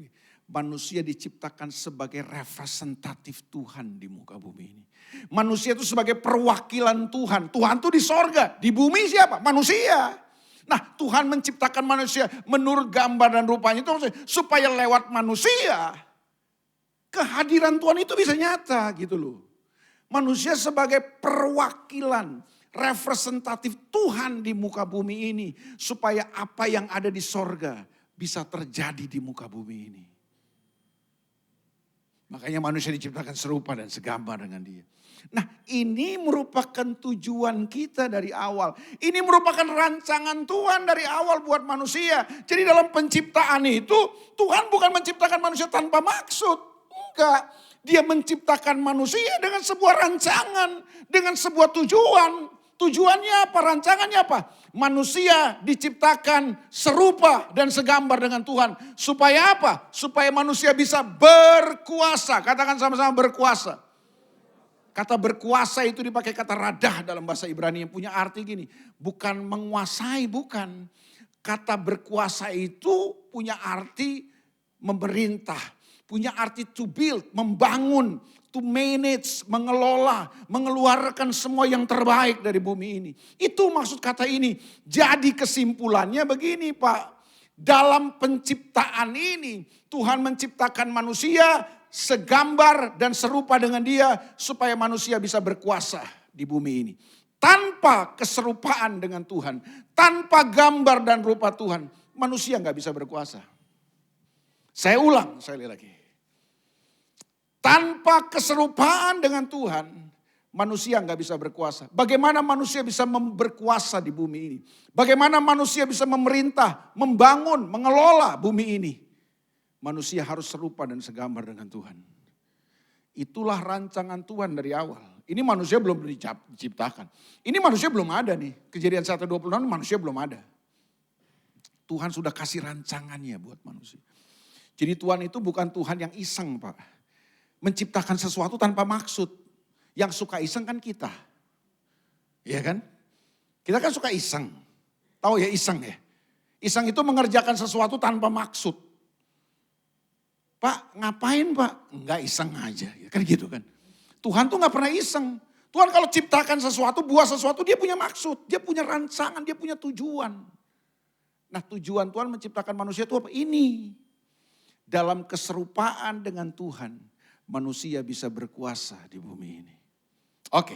Manusia diciptakan sebagai representatif Tuhan di muka bumi ini. Manusia itu sebagai perwakilan Tuhan. Tuhan itu di sorga. Di bumi siapa? Manusia. Nah Tuhan menciptakan manusia menurut gambar dan rupanya itu. Supaya lewat manusia. Kehadiran Tuhan itu bisa nyata gitu loh. Manusia sebagai perwakilan, representatif Tuhan di muka bumi ini. Supaya apa yang ada di sorga bisa terjadi di muka bumi ini. Makanya manusia diciptakan serupa dan segambar dengan dia. Nah ini merupakan tujuan kita dari awal. Ini merupakan rancangan Tuhan dari awal buat manusia. Jadi dalam penciptaan itu Tuhan bukan menciptakan manusia tanpa maksud. Enggak, dia menciptakan manusia dengan sebuah rancangan, dengan sebuah tujuan. Tujuannya apa? Rancangannya apa? Manusia diciptakan serupa dan segambar dengan Tuhan. Supaya apa? Supaya manusia bisa berkuasa. Katakan sama-sama berkuasa. Kata berkuasa itu dipakai kata radah dalam bahasa Ibrani yang punya arti gini. Bukan menguasai, bukan. Kata berkuasa itu punya arti memerintah. Punya arti to build, membangun, to manage, mengelola, mengeluarkan semua yang terbaik dari bumi ini. Itu maksud kata ini. Jadi kesimpulannya begini Pak. Dalam penciptaan ini Tuhan menciptakan manusia segambar dan serupa dengan dia supaya manusia bisa berkuasa di bumi ini. tanpa keserupaan dengan Tuhan, tanpa gambar dan rupa Tuhan, manusia nggak bisa berkuasa. Saya ulang, saya lihat lagi. Tanpa keserupaan dengan Tuhan, manusia nggak bisa berkuasa. Bagaimana manusia bisa berkuasa di bumi ini? Bagaimana manusia bisa memerintah, membangun, mengelola bumi ini? Manusia harus serupa dan segambar dengan Tuhan. Itulah rancangan Tuhan dari awal. Ini manusia belum diciptakan. Ini manusia belum ada nih. Kejadian 1:26 manusia belum ada. Tuhan sudah kasih rancangannya buat manusia. Jadi Tuhan itu bukan Tuhan yang iseng, Pak. Menciptakan sesuatu tanpa maksud. Yang suka iseng kan kita. Iya kan? Kita kan suka iseng. Tahu ya iseng ya? Iseng itu mengerjakan sesuatu tanpa maksud. Pak ngapain Pak? Enggak iseng aja. Kan gitu kan. Tuhan tuh gak pernah iseng. Tuhan kalau ciptakan sesuatu, buat sesuatu dia punya maksud. Dia punya rancangan, dia punya tujuan. Nah tujuan Tuhan menciptakan manusia itu apa? Ini. Dalam keserupaan dengan Tuhan, manusia bisa berkuasa di bumi ini. Oke,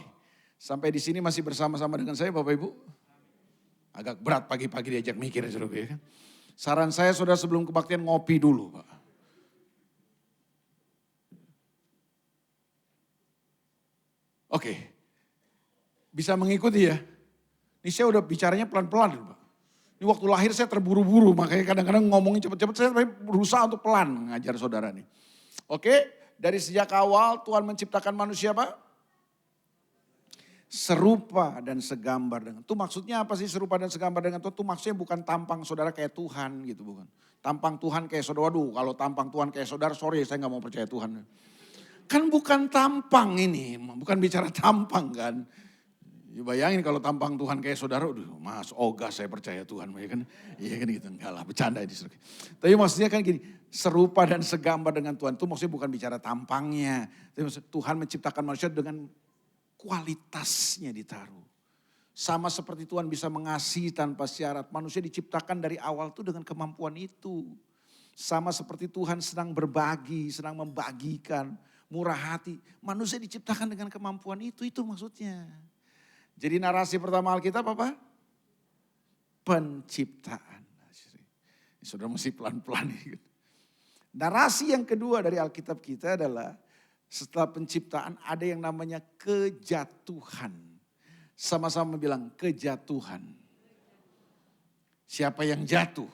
sampai di sini masih bersama-sama dengan saya Bapak Ibu. Agak berat pagi-pagi diajak mikir ya saudara. Saran saya saudara sebelum kebaktian ngopi dulu Pak. Oke, bisa mengikuti ya. Ini saya udah bicaranya pelan-pelan Pak. Ini waktu lahir saya terburu-buru, makanya kadang-kadang ngomongin cepet-cepet, saya berusaha untuk pelan ngajar saudara nih. Oke, dari sejak awal Tuhan menciptakan manusia Pak. Serupa dan segambar dengan, itu maksudnya apa sih serupa dan segambar dengan Tuhan? Itu maksudnya bukan tampang saudara kayak Tuhan gitu bukan. Tampang Tuhan kayak saudara, waduh kalau tampang Tuhan kayak saudara, sorry saya gak mau percaya Tuhan. Kan bukan tampang ini, bukan bicara tampang kan. Ya bayangin kalau tampang Tuhan kayak saudara, mas ogah saya percaya Tuhan. Ya kan, iya kan gitu, enggak lah bercanda ini. Tapi maksudnya kan gini, serupa dan segambar dengan Tuhan itu maksudnya bukan bicara tampangnya. Tapi maksudnya Tuhan menciptakan manusia dengan kualitasnya ditaruh. Sama seperti Tuhan bisa mengasihi tanpa syarat. Manusia diciptakan dari awal tuh dengan kemampuan itu. Sama seperti Tuhan senang berbagi, senang membagikan, murah hati. Manusia diciptakan dengan kemampuan itu maksudnya. Jadi narasi pertama Alkitab apa? Penciptaan. Sudah mesti pelan-pelan. Narasi yang kedua dari Alkitab kita adalah setelah penciptaan ada yang namanya kejatuhan. Sama-sama bilang kejatuhan. Siapa yang jatuh?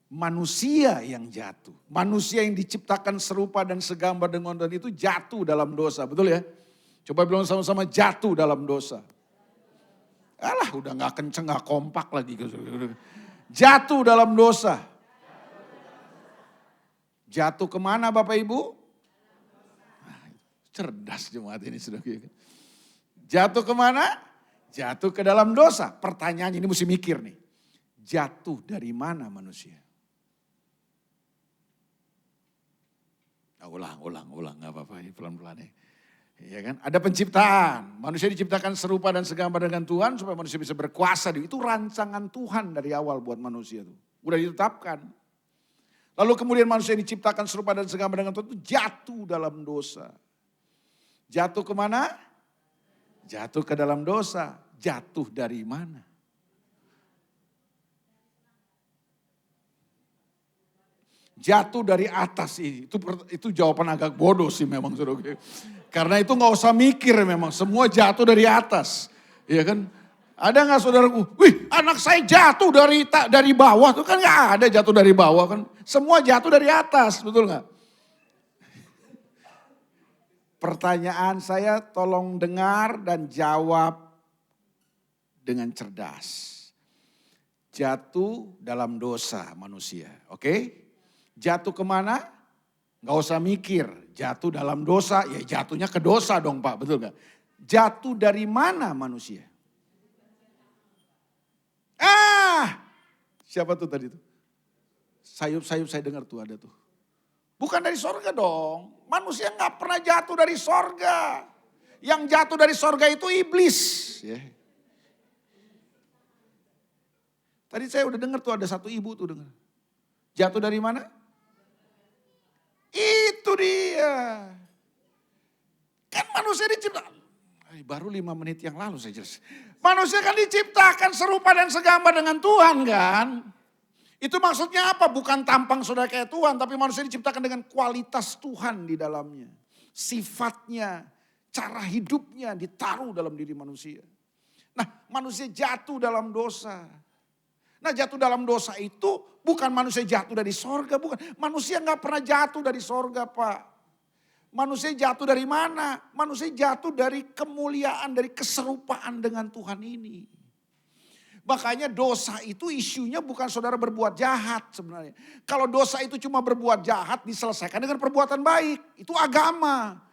Manusia yang jatuh. Manusia yang diciptakan serupa dan segambar dengan Tuhan itu jatuh dalam dosa. Betul ya? Coba bilang sama-sama jatuh dalam dosa. Alah udah gak kenceng, gak kompak lagi. Jatuh dalam dosa. Jatuh kemana Bapak Ibu? Cerdas jemaat ini sudah. Jatuh kemana? Jatuh ke dalam dosa. Pertanyaannya ini mesti mikir nih. Jatuh dari mana manusia? Ulang, gak apa-apa pelan-pelan ya. Ya kan? Ada penciptaan, manusia diciptakan serupa dan segambar dengan Tuhan supaya manusia bisa berkuasa. Itu rancangan Tuhan dari awal buat manusia itu. Udah ditetapkan. Lalu kemudian manusia diciptakan serupa dan segambar dengan Tuhan itu jatuh dalam dosa. Jatuh kemana? Jatuh ke dalam dosa. Jatuh dari mana? Jatuh dari atas ini. Itu jawaban agak bodoh sih memang. Karena itu gak usah mikir memang. Semua jatuh dari atas. Iya kan? Ada gak saudaraku? Wih anak saya jatuh dari bawah. Itu kan gak ada jatuh dari bawah kan. Semua jatuh dari atas. Betul gak? Pertanyaan saya tolong dengar dan jawab dengan cerdas. Jatuh dalam dosa manusia. Oke? Jatuh kemana? Gak usah mikir. Jatuh dalam dosa, ya jatuhnya ke dosa dong Pak, betul gak? Jatuh dari mana manusia? Siapa tuh tadi tuh? Sayup-sayup saya dengar tuh ada tuh. Bukan dari sorga dong. Manusia gak pernah jatuh dari sorga. Yang jatuh dari sorga itu iblis. Ya. Tadi saya udah dengar tuh ada satu ibu tuh dengar. Jatuh dari mana? Itu dia. Kan manusia diciptakan. Baru 5 menit yang lalu saya jelas. Manusia kan diciptakan serupa dan segambar dengan Tuhan kan. Itu maksudnya apa? Bukan tampang saudara kayak Tuhan, tapi manusia diciptakan dengan kualitas Tuhan di dalamnya. Sifatnya, cara hidupnya ditaruh dalam diri manusia. Nah, manusia jatuh dalam dosa. Nah, jatuh dalam dosa itu bukan manusia jatuh dari sorga, bukan. Manusia nggak pernah jatuh dari sorga, Pak. Manusia jatuh dari mana? Manusia jatuh dari kemuliaan, dari keserupaan dengan Tuhan ini. Makanya dosa itu isunya bukan saudara berbuat jahat sebenarnya. Kalau dosa itu cuma berbuat jahat diselesaikan dengan perbuatan baik. Itu agama.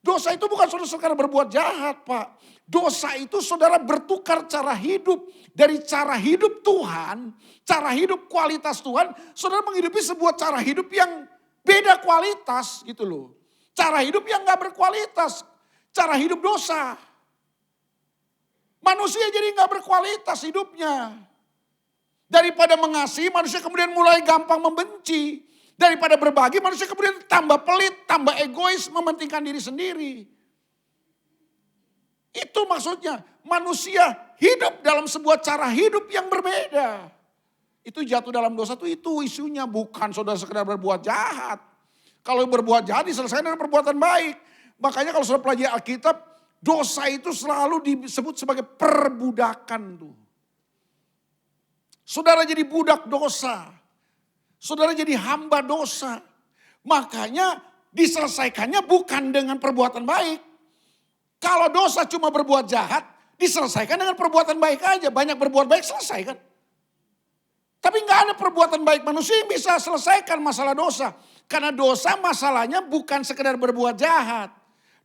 Dosa itu bukan saudara berbuat jahat, Pak. Dosa itu saudara bertukar cara hidup. Dari cara hidup Tuhan, cara hidup kualitas Tuhan, saudara menghidupi sebuah cara hidup yang beda kualitas gitu loh. Cara hidup yang gak berkualitas. Cara hidup dosa. Manusia jadi gak berkualitas hidupnya. Daripada mengasihi, manusia kemudian mulai gampang membenci. Daripada berbagi, manusia kemudian tambah pelit, tambah egois, mementingkan diri sendiri. Itu maksudnya, manusia hidup dalam sebuah cara hidup yang berbeda. Itu jatuh dalam dosa itu isunya, bukan saudara sekedar berbuat jahat. Kalau berbuat jahat diselesaikan dengan perbuatan baik. Makanya kalau saudara pelajari Alkitab, dosa itu selalu disebut sebagai perbudakan tuh. Saudara jadi budak dosa. Saudara jadi hamba dosa. Makanya diselesaikannya bukan dengan perbuatan baik. Kalau dosa cuma berbuat jahat, diselesaikan dengan perbuatan baik aja. Banyak berbuat baik selesai kan. Tapi nggak ada perbuatan baik manusia yang bisa selesaikan masalah dosa. Karena dosa masalahnya bukan sekedar berbuat jahat.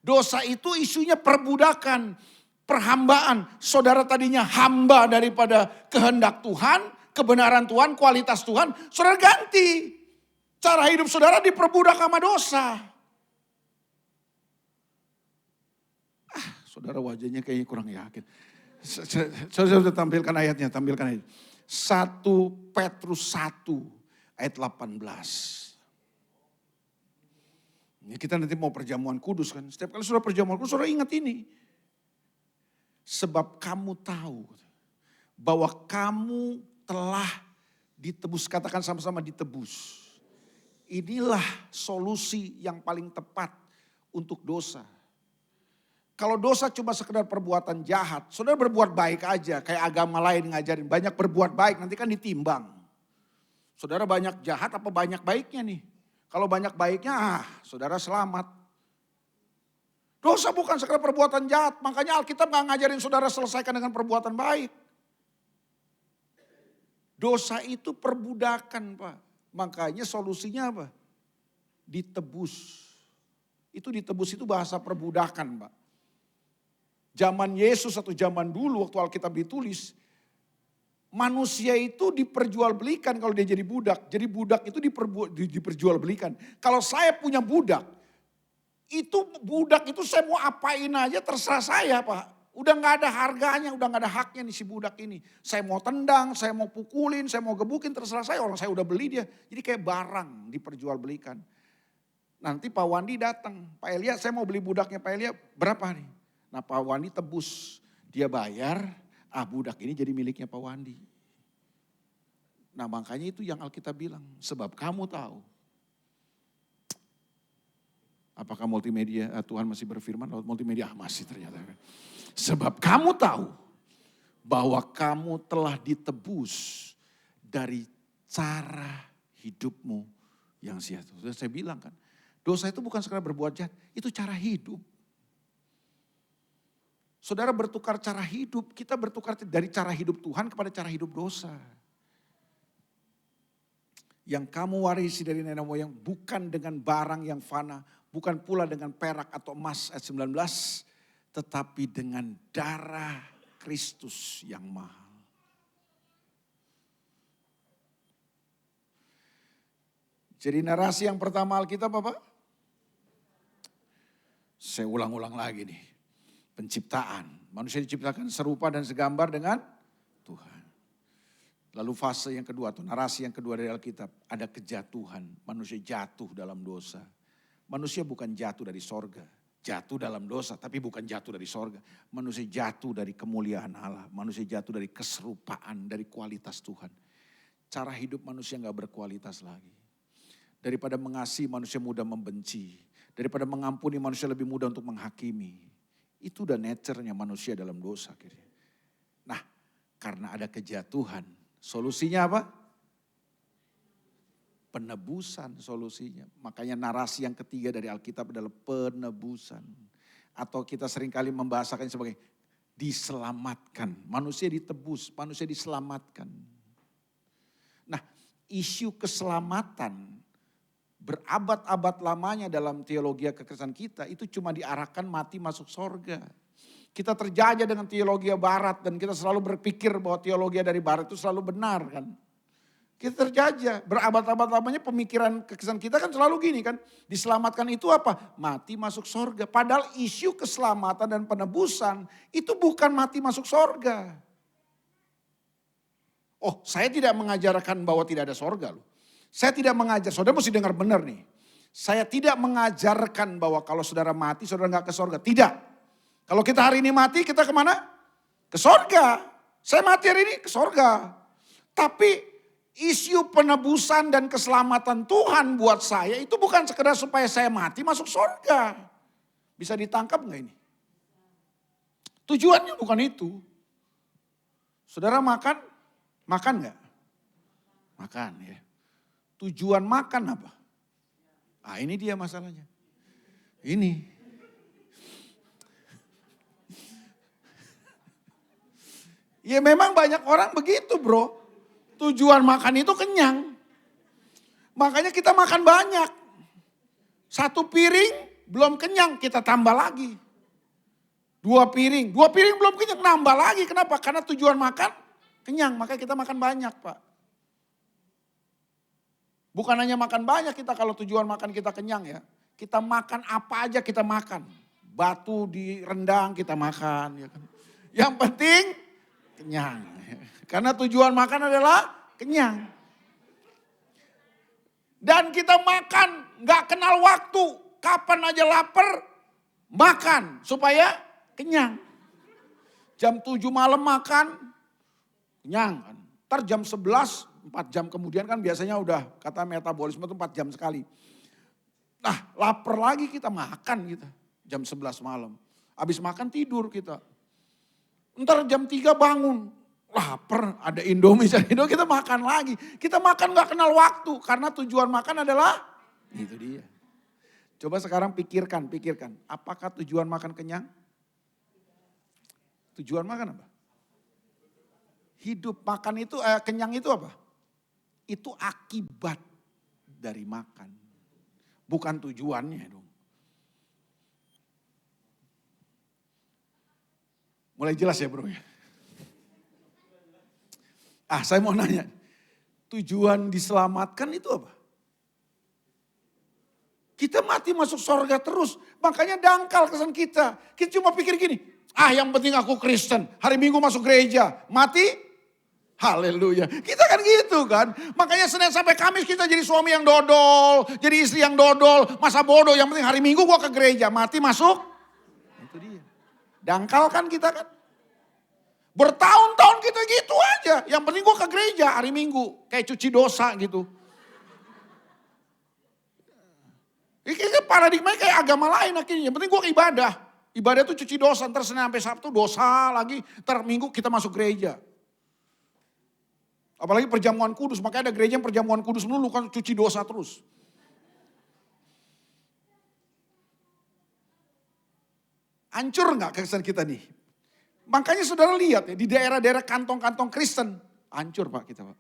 Dosa itu isunya perbudakan, perhambaan. Saudara tadinya hamba daripada kehendak Tuhan, kebenaran Tuhan, kualitas Tuhan. Saudara ganti. Cara hidup saudara diperbudak sama dosa. Saudara wajahnya kayaknya kurang yakin. Saya sudah tampilkan ayatnya, tampilkan ayatnya. 1 Petrus 1 ayat 18. Ini kita nanti mau perjamuan kudus kan. Setiap kali sudah perjamuan kudus, saudara ingat ini. Sebab kamu tahu bahwa kamu telah ditebus. Katakan sama-sama ditebus. Inilah solusi yang paling tepat untuk dosa. Kalau dosa cuma sekedar perbuatan jahat, saudara berbuat baik aja. Kayak agama lain ngajarin, banyak berbuat baik nanti kan ditimbang. Saudara banyak jahat apa banyak baiknya nih? Kalau banyak baiknya, saudara selamat. Dosa bukan sekedar perbuatan jahat, makanya Alkitab gak ngajarin saudara selesaikan dengan perbuatan baik. Dosa itu perbudakan, Pak. Makanya solusinya apa? Ditebus. Itu ditebus itu bahasa perbudakan, Pak. Zaman Yesus atau zaman dulu waktu Alkitab ditulis, manusia itu diperjualbelikan kalau dia jadi budak. Jadi budak itu diperjualbelikan. Kalau saya punya budak, itu saya mau apain aja terserah saya, Pak. Udah gak ada harganya, udah gak ada haknya nih si budak ini. Saya mau tendang, saya mau pukulin, saya mau gebukin, terserah saya. Orang saya udah beli dia. Jadi kayak barang diperjualbelikan. Nanti Pak Wandi datang, Pak Elia saya mau beli budaknya Pak Elia, berapa nih? Nah Pak Wandi tebus, dia bayar, budak ini jadi miliknya Pak Wandi. Nah makanya itu yang Alkitab bilang, sebab kamu tahu. Apakah multimedia, Tuhan masih berfirman lewat multimedia? Masih ternyata. Sebab kamu tahu bahwa kamu telah ditebus dari cara hidupmu yang sia-sia. Sudah saya bilang kan, dosa itu bukan sekadar berbuat jahat, itu cara hidup. Saudara bertukar cara hidup, kita bertukar dari cara hidup Tuhan kepada cara hidup dosa. Yang kamu warisi dari nenek moyang bukan dengan barang yang fana, bukan pula dengan perak atau emas ayat 19, tetapi dengan darah Kristus yang mahal. Jadi narasi yang pertama Alkitab apa? Saya ulang-ulang lagi nih. Penciptaan. Manusia diciptakan serupa dan segambar dengan Tuhan. Lalu fase yang kedua atau narasi yang kedua dari Alkitab. Ada kejatuhan. Manusia jatuh dalam dosa. Manusia bukan jatuh dari sorga. jatuh dalam dosa, tapi bukan jatuh dari sorga. Manusia jatuh dari kemuliaan Allah, manusia jatuh dari keserupaan, dari kualitas Tuhan. Cara hidup manusia gak berkualitas lagi. Daripada mengasihi manusia mudah membenci. Daripada mengampuni manusia lebih mudah untuk menghakimi. Itu udah nature-nya manusia dalam dosa akhirnya. Nah, karena ada kejatuhan, solusinya apa? Penebusan solusinya. Makanya narasi yang ketiga dari Alkitab adalah penebusan. Atau kita seringkali membahasakannya sebagai diselamatkan. Manusia ditebus, manusia diselamatkan. Nah, isu keselamatan berabad-abad lamanya dalam teologi kekristenan kita itu cuma diarahkan mati masuk sorga. Kita terjajah dengan teologi barat dan kita selalu berpikir bahwa teologi dari barat itu selalu benar kan. Kita terjajah, berabad-abad lamanya pemikiran kekristenan kita kan selalu gini kan. Diselamatkan itu apa? Mati masuk sorga. Padahal isu keselamatan dan penebusan itu bukan mati masuk sorga. Oh, saya tidak mengajarkan bahwa tidak ada sorga loh. Saya tidak mengajar, saudara mesti dengar benar nih. Saya tidak mengajarkan bahwa kalau saudara mati, saudara gak ke sorga. Tidak. Kalau kita hari ini mati, kita kemana? Ke sorga. Saya mati hari ini, ke sorga. Tapi isu penebusan dan keselamatan Tuhan buat saya itu bukan sekedar supaya saya mati masuk sorga. Bisa ditangkap gak ini? Tujuannya bukan itu. Saudara makan? Makan gak? Makan ya. Tujuan makan apa? Ah ini dia masalahnya. Ini. Ya memang banyak orang begitu bro. Tujuan makan itu kenyang. Makanya kita makan banyak. Satu piring belum kenyang kita tambah lagi. Dua piring belum kenyang nambah lagi. Kenapa? Karena tujuan makan kenyang, makanya kita makan banyak Pak. Bukan hanya makan banyak kita kalau tujuan makan kita kenyang ya. Kita makan apa aja kita makan. Batu di rendang kita makan. Ya kan? Yang penting kenyang. Karena tujuan makan adalah kenyang. Dan kita makan gak kenal waktu. Kapan aja lapar makan supaya kenyang. Jam 7 malam makan. Kenyang kan. Ntar jam 11, 4 jam kemudian kan biasanya udah kata metabolisme itu 4 jam sekali. Nah lapar lagi kita makan kita. Jam 11 malam. Habis makan tidur kita. Ntar jam 3 bangun. Lapar ada Indomie, kita makan lagi. Kita makan gak kenal waktu. Karena tujuan makan adalah itu dia. Coba sekarang pikirkan. Apakah tujuan makan kenyang? Tujuan makan apa? Hidup makan itu, kenyang itu apa? Itu akibat dari makan. Bukan tujuannya dong. Mulai jelas ya bro ya? Saya mau nanya. Tujuan diselamatkan itu apa? Kita mati masuk sorga terus. Makanya dangkal kesan kita. Kita cuma pikir gini. Yang penting aku Kristen. Hari Minggu masuk gereja. Mati. Haleluya. Kita kan gitu kan. Makanya Senin sampai Kamis kita jadi suami yang dodol. Jadi istri yang dodol. Masa bodoh. Yang penting hari Minggu gua ke gereja. Mati masuk. Itu dia. Dangkal kan kita kan. Bertahun-tahun kita gitu aja. Yang penting gua ke gereja hari Minggu. Kayak cuci dosa gitu. Ini paradigmanya kayak agama lain akhirnya. Yang penting gua ibadah. Ibadah itu cuci dosa. Ntar Senin sampai Sabtu dosa lagi. Ntar Minggu kita masuk gereja. Apalagi perjamuan kudus. Makanya ada gereja yang perjamuan kudus dulu kan cuci dosa terus. Hancur gak kesan kita nih? Makanya saudara lihat ya di daerah-daerah kantong-kantong Kristen. Hancur Pak kita Pak.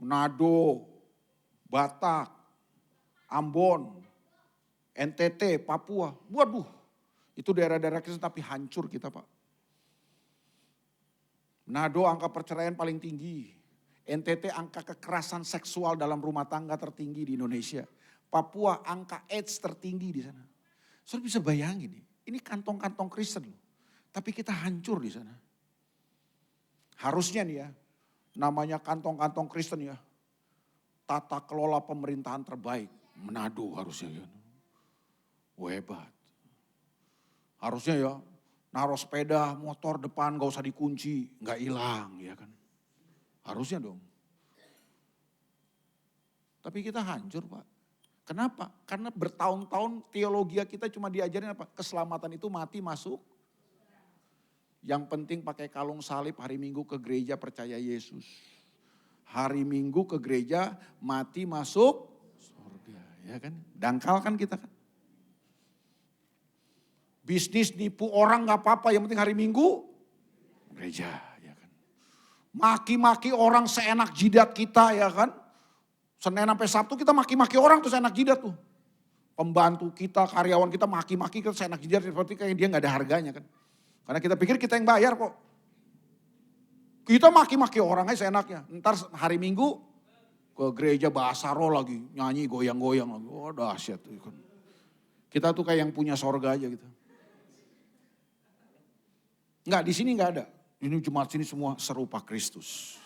Manado, Batak, Ambon, NTT, Papua. Waduh, itu daerah-daerah Kristen tapi hancur kita Pak. Manado angka perceraian paling tinggi. NTT angka kekerasan seksual dalam rumah tangga tertinggi di Indonesia. Papua angka AIDS tertinggi di sana. Saudara bisa bayangin ini kantong-kantong Kristen loh. Tapi kita hancur di sana. Harusnya nih ya, namanya kantong-kantong Kristen ya. Tata kelola pemerintahan terbaik. Manado harusnya ya. Hebat. Harusnya ya naruh sepeda, motor depan gak usah dikunci, gak hilang ya kan. Harusnya dong. Tapi kita hancur Pak. Kenapa? Karena bertahun-tahun teologi kita cuma diajarin apa? Keselamatan itu mati masuk. Yang penting pakai kalung salib hari Minggu ke gereja percaya Yesus. Hari Minggu ke gereja mati masuk surga. Ya kan? Dangkal kan kita kan. Bisnis nipu orang gak apa-apa, yang penting hari Minggu gereja, ya kan. Maki-maki orang seenak jidat kita, ya kan. Senin sampai Sabtu kita maki-maki orang tuh seenak jidat tuh. Pembantu kita, karyawan kita maki-maki kita seenak jidat seperti kayak dia gak ada harganya kan. Karena kita pikir kita yang bayar kok. Kita maki-maki orang aja seenaknya. Ntar hari Minggu ke gereja bahasa roh lagi, nyanyi goyang-goyang lagi. Oh dahsyat tuh kan. Kita tuh kayak yang punya sorga aja gitu. Enggak, di sini enggak ada. Ini jemaat sini semua serupa Kristus.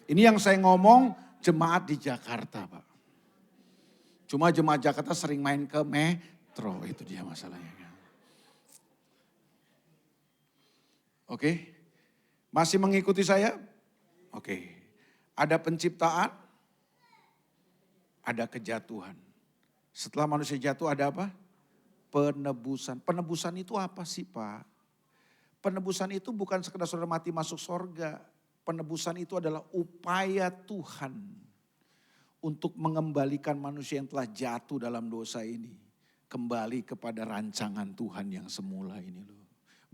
Ini yang saya ngomong jemaat di Jakarta, Pak. Cuma jemaat Jakarta sering main ke metro, itu dia masalahnya. Oke, masih mengikuti saya? Oke, ada penciptaan, ada kejatuhan. Setelah manusia jatuh ada apa? Penebusan. Penebusan itu apa sih Pak? Penebusan itu bukan sekedar saudara mati masuk sorga. Penebusan itu adalah upaya Tuhan untuk mengembalikan manusia yang telah jatuh dalam dosa ini. Kembali kepada rancangan Tuhan yang semula ini loh.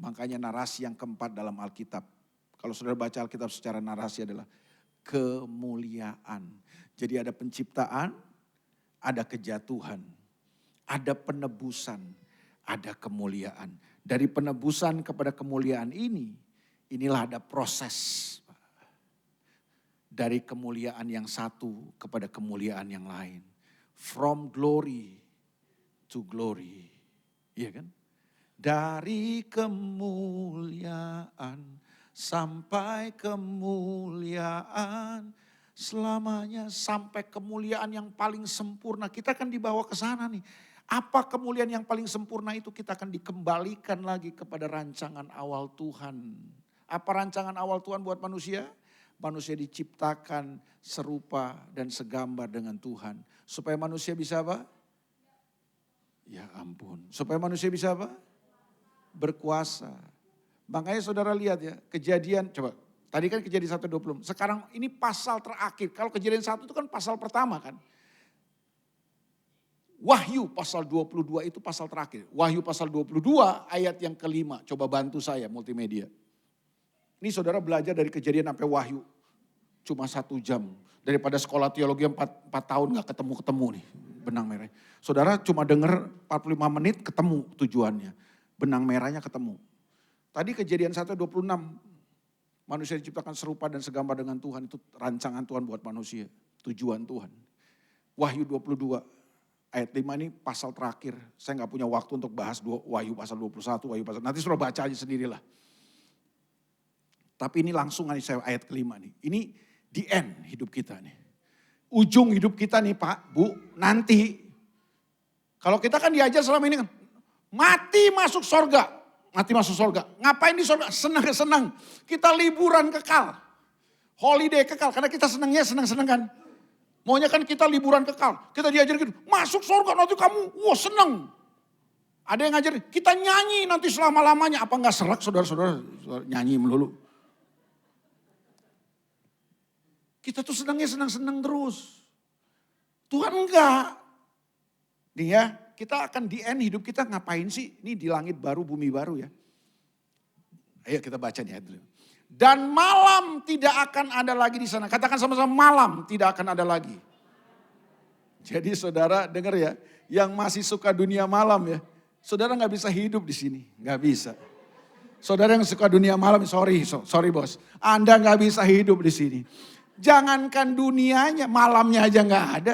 Makanya narasi yang keempat dalam Alkitab. Kalau saudara baca Alkitab secara narasi adalah kemuliaan. Jadi ada penciptaan, ada kejatuhan, ada penebusan, ada kemuliaan. Dari penebusan kepada kemuliaan ini, inilah ada proses. Dari kemuliaan yang satu kepada kemuliaan yang lain. From glory to glory. Iya kan? Dari kemuliaan sampai kemuliaan. Selamanya sampai kemuliaan yang paling sempurna. Kita akan dibawa ke sana nih. Apa kemuliaan yang paling sempurna itu kita akan dikembalikan lagi kepada rancangan awal Tuhan. Apa rancangan awal Tuhan buat manusia? Manusia diciptakan serupa dan segambar dengan Tuhan. Supaya manusia bisa apa? Ya ampun. Supaya manusia bisa apa? Berkuasa. Makanya saudara lihat ya, kejadian, coba. Tadi kan kejadian 1:20. Sekarang ini pasal terakhir. Kalau kejadian 1 itu kan pasal pertama kan. Wahyu pasal 22 itu pasal terakhir. Wahyu pasal 22 ayat yang kelima. Coba bantu saya multimedia. Ini saudara belajar dari kejadian sampai Wahyu. Cuma 1 jam. Daripada sekolah teologi 4 tahun gak ketemu-ketemu nih benang merah. Saudara cuma denger 45 menit ketemu tujuannya. Benang merahnya ketemu. Tadi kejadian 1:26. Manusia diciptakan serupa dan segambar dengan Tuhan. Itu rancangan Tuhan buat manusia. Tujuan Tuhan. Wahyu 22. Ayat 5 ini pasal terakhir. Saya gak punya waktu untuk bahas Wahyu pasal 21, Wahyu pasal. Nanti sudah baca aja sendirilah. Tapi ini langsung saya ayat kelima nih. Ini the end hidup kita nih. Ujung hidup kita nih Pak, Bu, nanti. Kalau kita kan diajar selama ini kan. Mati masuk sorga. Mati masuk sorga. Ngapain di sorga? Senang-senang. Kita liburan kekal. Holiday kekal. Karena kita senangnya senang-senang kan. Maunya kan kita liburan kekal. Kita diajar gitu. Masuk sorga nanti kamu, wah senang. Ada yang ngajarin, kita nyanyi nanti selama-lamanya. Apa enggak serak saudara-saudara nyanyi melulu. Kita tuh senangnya senang-senang terus. Tuhan enggak. Nih ya, kita akan di end hidup kita ngapain sih? Ini di langit baru, bumi baru ya. Ayo kita baca nih ayat dulu. Dan malam tidak akan ada lagi di sana. Katakan sama-sama malam tidak akan ada lagi. Jadi saudara dengar ya, yang masih suka dunia malam ya. Saudara gak bisa hidup di sini, gak bisa. Saudara yang suka dunia malam, sorry bos. Anda gak bisa hidup di sini. Jangankan dunianya, malamnya aja gak ada.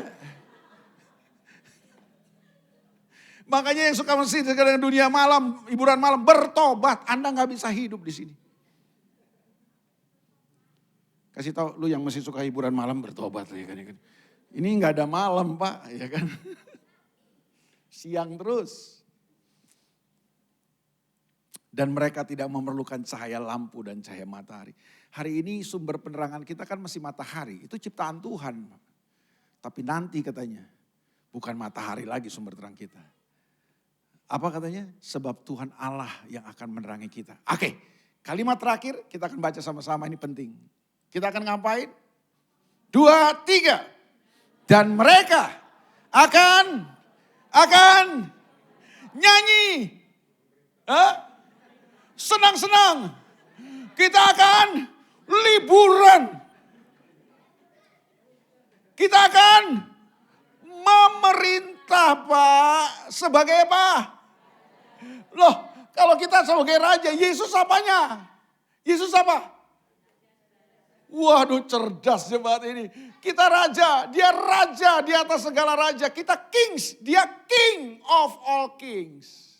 Makanya yang suka mesti dengan dunia malam, hiburan malam, bertobat. Anda gak bisa hidup di sini. Kasih tahu lu yang masih suka hiburan malam bertobat ya kan. Ini gak ada malam Pak, ya kan. Siang terus. Dan mereka tidak memerlukan cahaya lampu dan cahaya matahari. Hari ini sumber penerangan kita kan masih matahari. Itu ciptaan Tuhan. Tapi nanti katanya, bukan matahari lagi sumber terang kita. Apa katanya? Sebab Tuhan Allah yang akan menerangi kita. Oke, kalimat terakhir kita akan baca sama-sama, ini penting. Kita akan ngapain? 2, 3. Dan mereka akan nyanyi. Senang-senang. Kita akan liburan. Kita akan memerintah, Pak. Sebagai apa? Loh, kalau kita sebagai raja, Yesus apanya? Yesus apa? Waduh, cerdas jemaat ini. Kita raja di atas segala raja. Kita kings, dia king of all kings.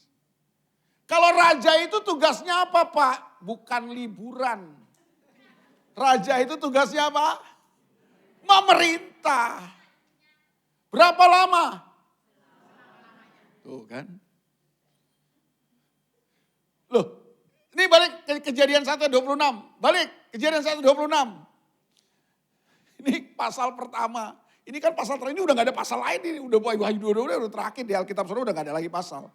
Kalau raja itu tugasnya apa, Pak? Bukan liburan. Raja itu tugasnya apa? Memerintah. Berapa lama? Tuh kan. Loh, ini balik ke Kejadian 1:26. Balik, Kejadian 1:26. Ini pasal pertama. Ini kan pasal terakhir, ini udah gak ada pasal lain. Ini udah Wahyu 22 udah terakhir di Alkitab, saudara udah gak ada lagi pasal.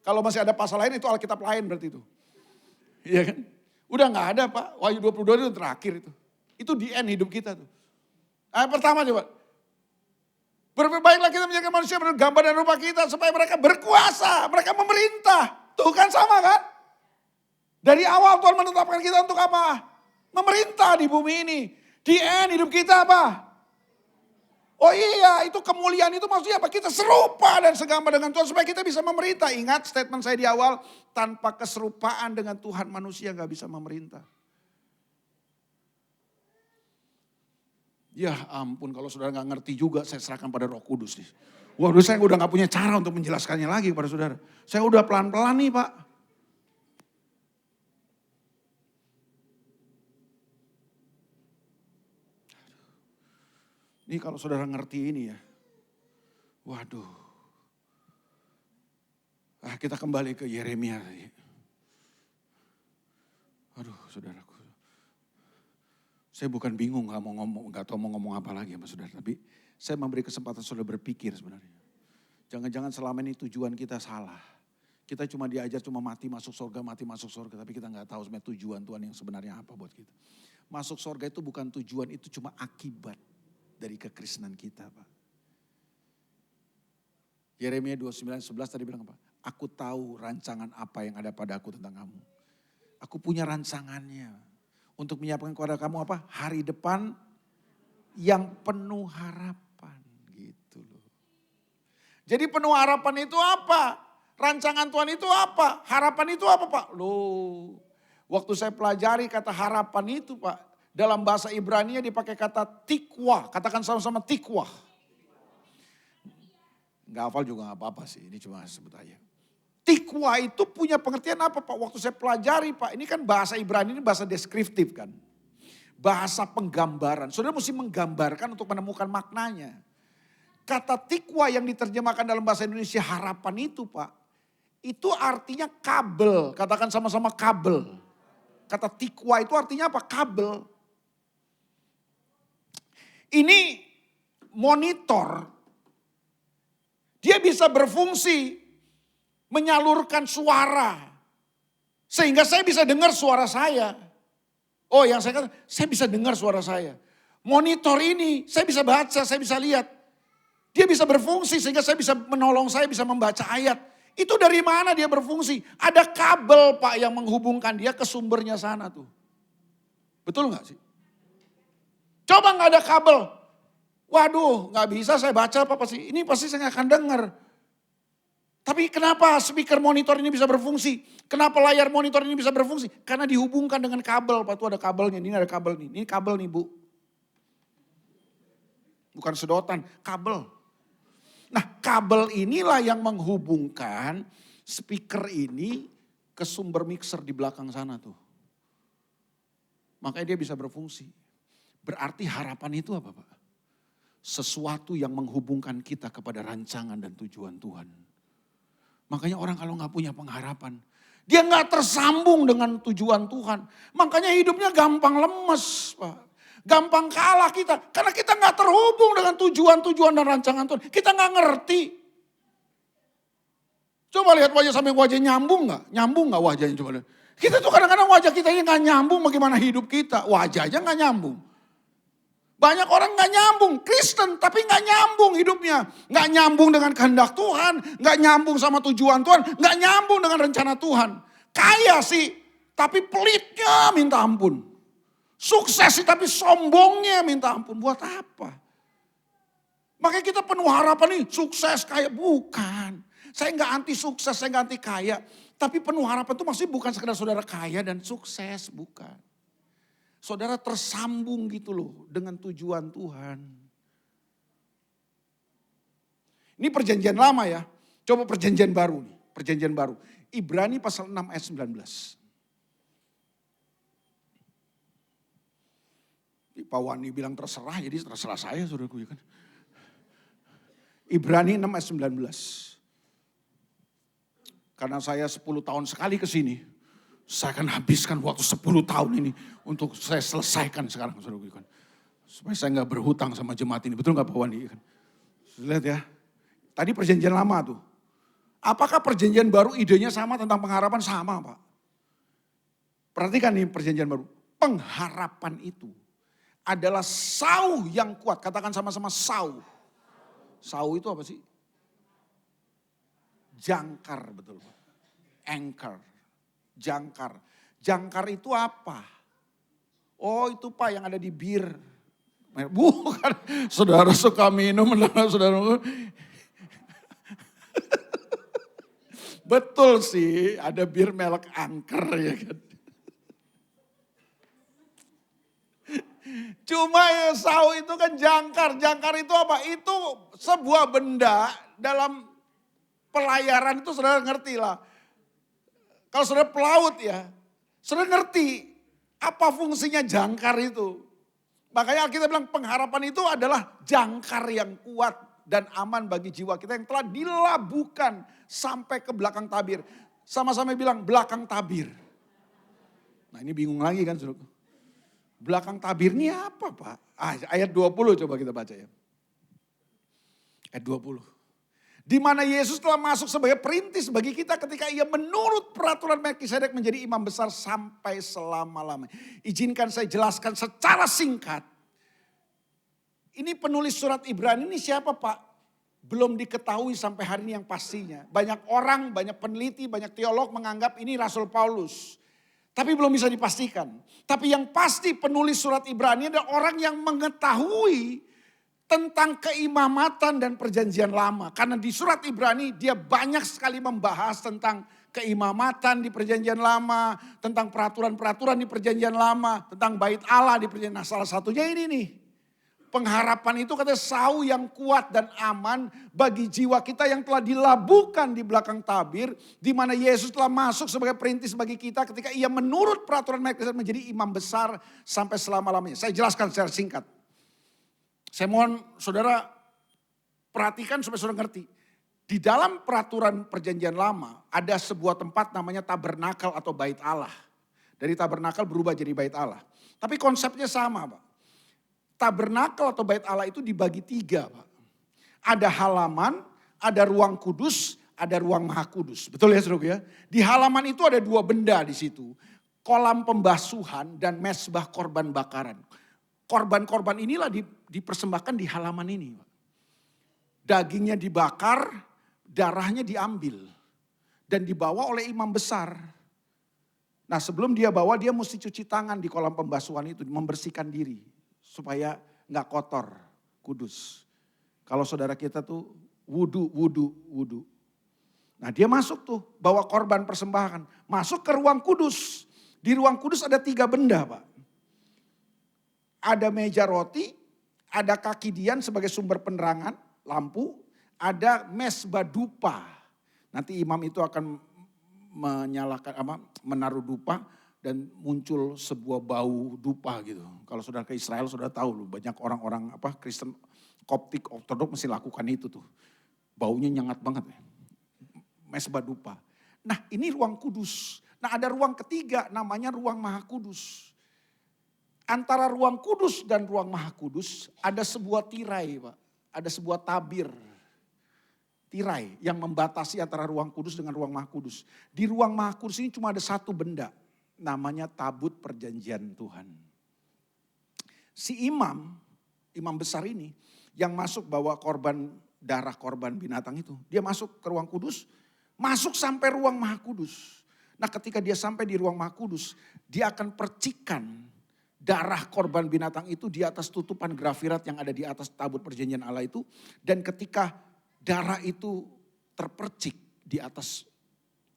Kalau masih ada pasal lain itu Alkitab lain berarti itu. Iya kan? Udah gak ada, Pak. Wahyu 22 itu terakhir itu. Itu di end hidup kita tuh. Pertama coba. Berbaiklah kita menjadikan manusia bergambar dan rupa kita supaya mereka berkuasa, mereka memerintah. Tuh kan sama kan? Dari awal Tuhan menetapkan kita untuk apa? Memerintah di bumi ini. Di end hidup kita apa? Oh iya, itu kemuliaan itu maksudnya apa? Kita serupa dan segambar dengan Tuhan supaya kita bisa memerintah. Ingat statement saya di awal, tanpa keserupaan dengan Tuhan manusia gak bisa memerintah. Ya ampun, kalau saudara gak ngerti juga saya serahkan pada Roh Kudus nih. Waduh, saya udah gak punya cara untuk menjelaskannya lagi kepada saudara. Saya udah pelan-pelan nih, Pak. Ini kalau saudara ngerti ini ya. Waduh. Kita kembali ke Yeremia. Aduh, saudaraku. Saya bukan bingung gak tahu mau ngomong apa lagi sama saudara. Tapi saya memberi kesempatan saudara berpikir sebenarnya. Jangan-jangan selama ini tujuan kita salah. Kita cuma diajar cuma mati masuk surga. Tapi kita gak tahu sebenarnya tujuan Tuhan yang sebenarnya apa buat kita. Masuk surga itu bukan tujuan, itu cuma akibat dari kekristenan kita, Pak. Yeremia 29:11 tadi bilang apa? Aku tahu rancangan apa yang ada pada aku tentang kamu. Aku punya rancangannya. Untuk menyiapkan kepada kamu apa? Hari depan yang penuh harapan. Gitu loh. Jadi penuh harapan itu apa? Rancangan Tuhan itu apa? Harapan itu apa, Pak? Loh, waktu saya pelajari kata harapan itu, Pak. Dalam bahasa Ibrani dipakai kata tikwa. Katakan sama-sama tikwa. Gak hafal juga gak apa-apa sih. Ini cuma sebut aja. Tikwa itu punya pengertian apa, Pak? Waktu saya pelajari, Pak. Ini kan bahasa Ibrani, ini bahasa deskriptif kan. Bahasa penggambaran. Saudara mesti menggambarkan untuk menemukan maknanya. Kata tikwa yang diterjemahkan dalam bahasa Indonesia harapan itu, Pak. Itu artinya kabel. Katakan sama-sama kabel. Kata tikwa itu artinya apa? Kabel. Ini monitor, dia bisa berfungsi menyalurkan suara. Sehingga saya bisa dengar suara saya. Oh yang saya katakan, saya bisa dengar suara saya. Monitor ini saya bisa baca, saya bisa lihat. Dia bisa berfungsi sehingga saya bisa menolong saya bisa membaca ayat. Itu dari mana dia berfungsi? Ada kabel, Pak, yang menghubungkan dia ke sumbernya sana tuh. Betul gak sih? Coba gak ada kabel. Waduh, gak bisa saya baca apa pasti. Ini pasti saya gak akan dengar. Tapi kenapa speaker monitor ini bisa berfungsi? Kenapa layar monitor ini bisa berfungsi? Karena dihubungkan dengan kabel. Pak, itu ada kabelnya. Ini ada kabel nih. Ini kabel nih, Bu. Bukan sedotan, kabel. Nah, kabel inilah yang menghubungkan speaker ini ke sumber mixer di belakang sana tuh. Makanya dia bisa berfungsi. Berarti harapan itu apa, Pak? Sesuatu yang menghubungkan kita kepada rancangan dan tujuan Tuhan. Makanya orang kalau gak punya pengharapan, Dia nggak tersambung dengan tujuan Tuhan. Makanya hidupnya gampang lemes, Pak. Gampang kalah kita. Karena kita nggak terhubung dengan tujuan-tujuan dan rancangan Tuhan. Kita nggak ngerti. Coba lihat wajah sampai wajah nyambung nggak? Nyambung nggak wajahnya? Coba lihat. Kita tuh kadang-kadang wajah kita ini nggak nyambung bagaimana hidup kita. Wajah aja nggak nyambung. Banyak orang nggak nyambung, Kristen tapi nggak nyambung hidupnya. Nggak nyambung dengan kehendak Tuhan, nggak nyambung sama tujuan Tuhan, nggak nyambung dengan rencana Tuhan. Kaya sih, tapi pelitnya minta ampun. Sukses sih tapi sombongnya minta ampun. Buat apa? Makanya kita penuh harapan nih, sukses kaya. Bukan. Saya nggak anti sukses, saya nggak anti kaya. Tapi penuh harapan itu maksudnya bukan sekedar saudara kaya dan sukses, bukan. Saudara tersambung gitu loh dengan tujuan Tuhan. Ini perjanjian lama ya. Coba perjanjian baru nih. Perjanjian baru. Ibrani pasal 6 ayat 19. Pak Wani bilang terserah, jadi terserah saya saudaraku ya kan. Ibrani 6 ayat 19. Karena saya 10 tahun sekali ke sini, saya akan habiskan waktu 10 tahun ini untuk saya selesaikan sekarang saudaraku kan. Supaya saya nggak berhutang sama jemaat ini. Betul nggak Pak Wandi kan? Lihat ya. Tadi perjanjian lama tuh. Apakah perjanjian baru idenya sama tentang pengharapan? Sama Pak. Perhatikan nih perjanjian baru. Pengharapan itu adalah sauh yang kuat. Katakan sama-sama sauh. Sauh itu apa sih? Jangkar betul Pak. Anchor. Jangkar. Jangkar itu apa? Oh itu Pak yang ada di bir. Bukan. Saudara suka minum. Saudara. Betul sih ada bir merek Anchor ya kan. Cuma ya sauh itu kan jangkar. Jangkar itu apa? Itu sebuah benda dalam pelayaran itu saudara ngerti lah. Kalau saudara pelaut ya, saudara ngerti apa fungsinya jangkar itu. Makanya kita bilang pengharapan itu adalah jangkar yang kuat dan aman bagi jiwa kita yang telah dilabuhkan sampai ke belakang tabir. Sama-sama bilang belakang tabir. Nah ini bingung lagi kan saudara. Belakang tabir ini apa Pak? Ayat 20 coba kita baca ya. Ayat 20. Di mana Yesus telah masuk sebagai perintis bagi kita ketika ia menurut peraturan Melkisedek menjadi imam besar sampai selama-lamanya. Izinkan saya jelaskan secara singkat. Ini penulis surat Ibrani ini siapa Pak? Belum diketahui sampai hari ini yang pastinya. Banyak orang, banyak peneliti, banyak teolog menganggap ini Rasul Paulus. Tapi belum bisa dipastikan. Tapi yang pasti penulis surat Ibrani adalah orang yang mengetahui tentang keimamatan dan perjanjian lama. Karena di surat Ibrani dia banyak sekali membahas tentang keimamatan di perjanjian lama. Tentang peraturan-peraturan di perjanjian lama. Tentang bait Allah di perjanjian. Nah salah satunya ini nih. Pengharapan itu kata sauh yang kuat dan aman bagi jiwa kita yang telah dilabuhkan di belakang tabir. Di mana Yesus telah masuk sebagai perintis bagi kita ketika ia menurut peraturan Melkisedek menjadi imam besar sampai selama-lamanya. Saya jelaskan secara singkat. Saya mohon saudara perhatikan supaya saudara ngerti. Di dalam peraturan perjanjian lama ada sebuah tempat namanya tabernakel atau bait Allah. Dari tabernakel berubah jadi bait Allah. Tapi konsepnya sama Pak. Tabernakel atau bait Allah itu dibagi 3 Pak. Ada halaman, ada ruang kudus, ada ruang maha kudus. Betul ya saudara ya? Di halaman itu ada 2 benda di situ. Kolam pembasuhan dan mesbah korban bakaran. Korban-korban inilah dipersembahkan di halaman ini. Dagingnya dibakar, darahnya diambil. Dan dibawa oleh imam besar. Nah sebelum dia bawa dia mesti cuci tangan di kolam pembasuhan itu. Membersihkan diri. Supaya gak kotor, kudus. Kalau saudara kita tuh wudu. Nah dia masuk tuh bawa korban persembahan. Masuk ke ruang kudus. Di ruang kudus ada 3 benda Pak. Ada meja roti, ada kaki dian sebagai sumber penerangan, lampu. Ada mesbah dupa. Nanti imam itu akan menaruh dupa. Dan muncul sebuah bau dupa gitu. Kalau saudara ke Israel saudara tahu loh banyak orang-orang Kristen Koptik Ortodok mesti lakukan itu tuh. Baunya nyengat banget. Mesbah dupa. Nah ini ruang kudus. Nah ada ruang ketiga namanya ruang maha kudus. Antara ruang kudus dan ruang maha kudus ada sebuah tirai Pak. Ada sebuah tabir. Tirai yang membatasi antara ruang kudus dengan ruang maha kudus. Di ruang maha kudus ini cuma ada satu benda. Namanya tabut perjanjian Tuhan. Si imam besar ini yang masuk bawa darah korban binatang itu. Dia masuk ke ruang kudus, masuk sampai ruang maha kudus. Nah ketika dia sampai di ruang maha kudus, dia akan percikan darah korban binatang itu di atas tutupan grafirat yang ada di atas tabut perjanjian Allah itu. Dan ketika darah itu terpercik di atas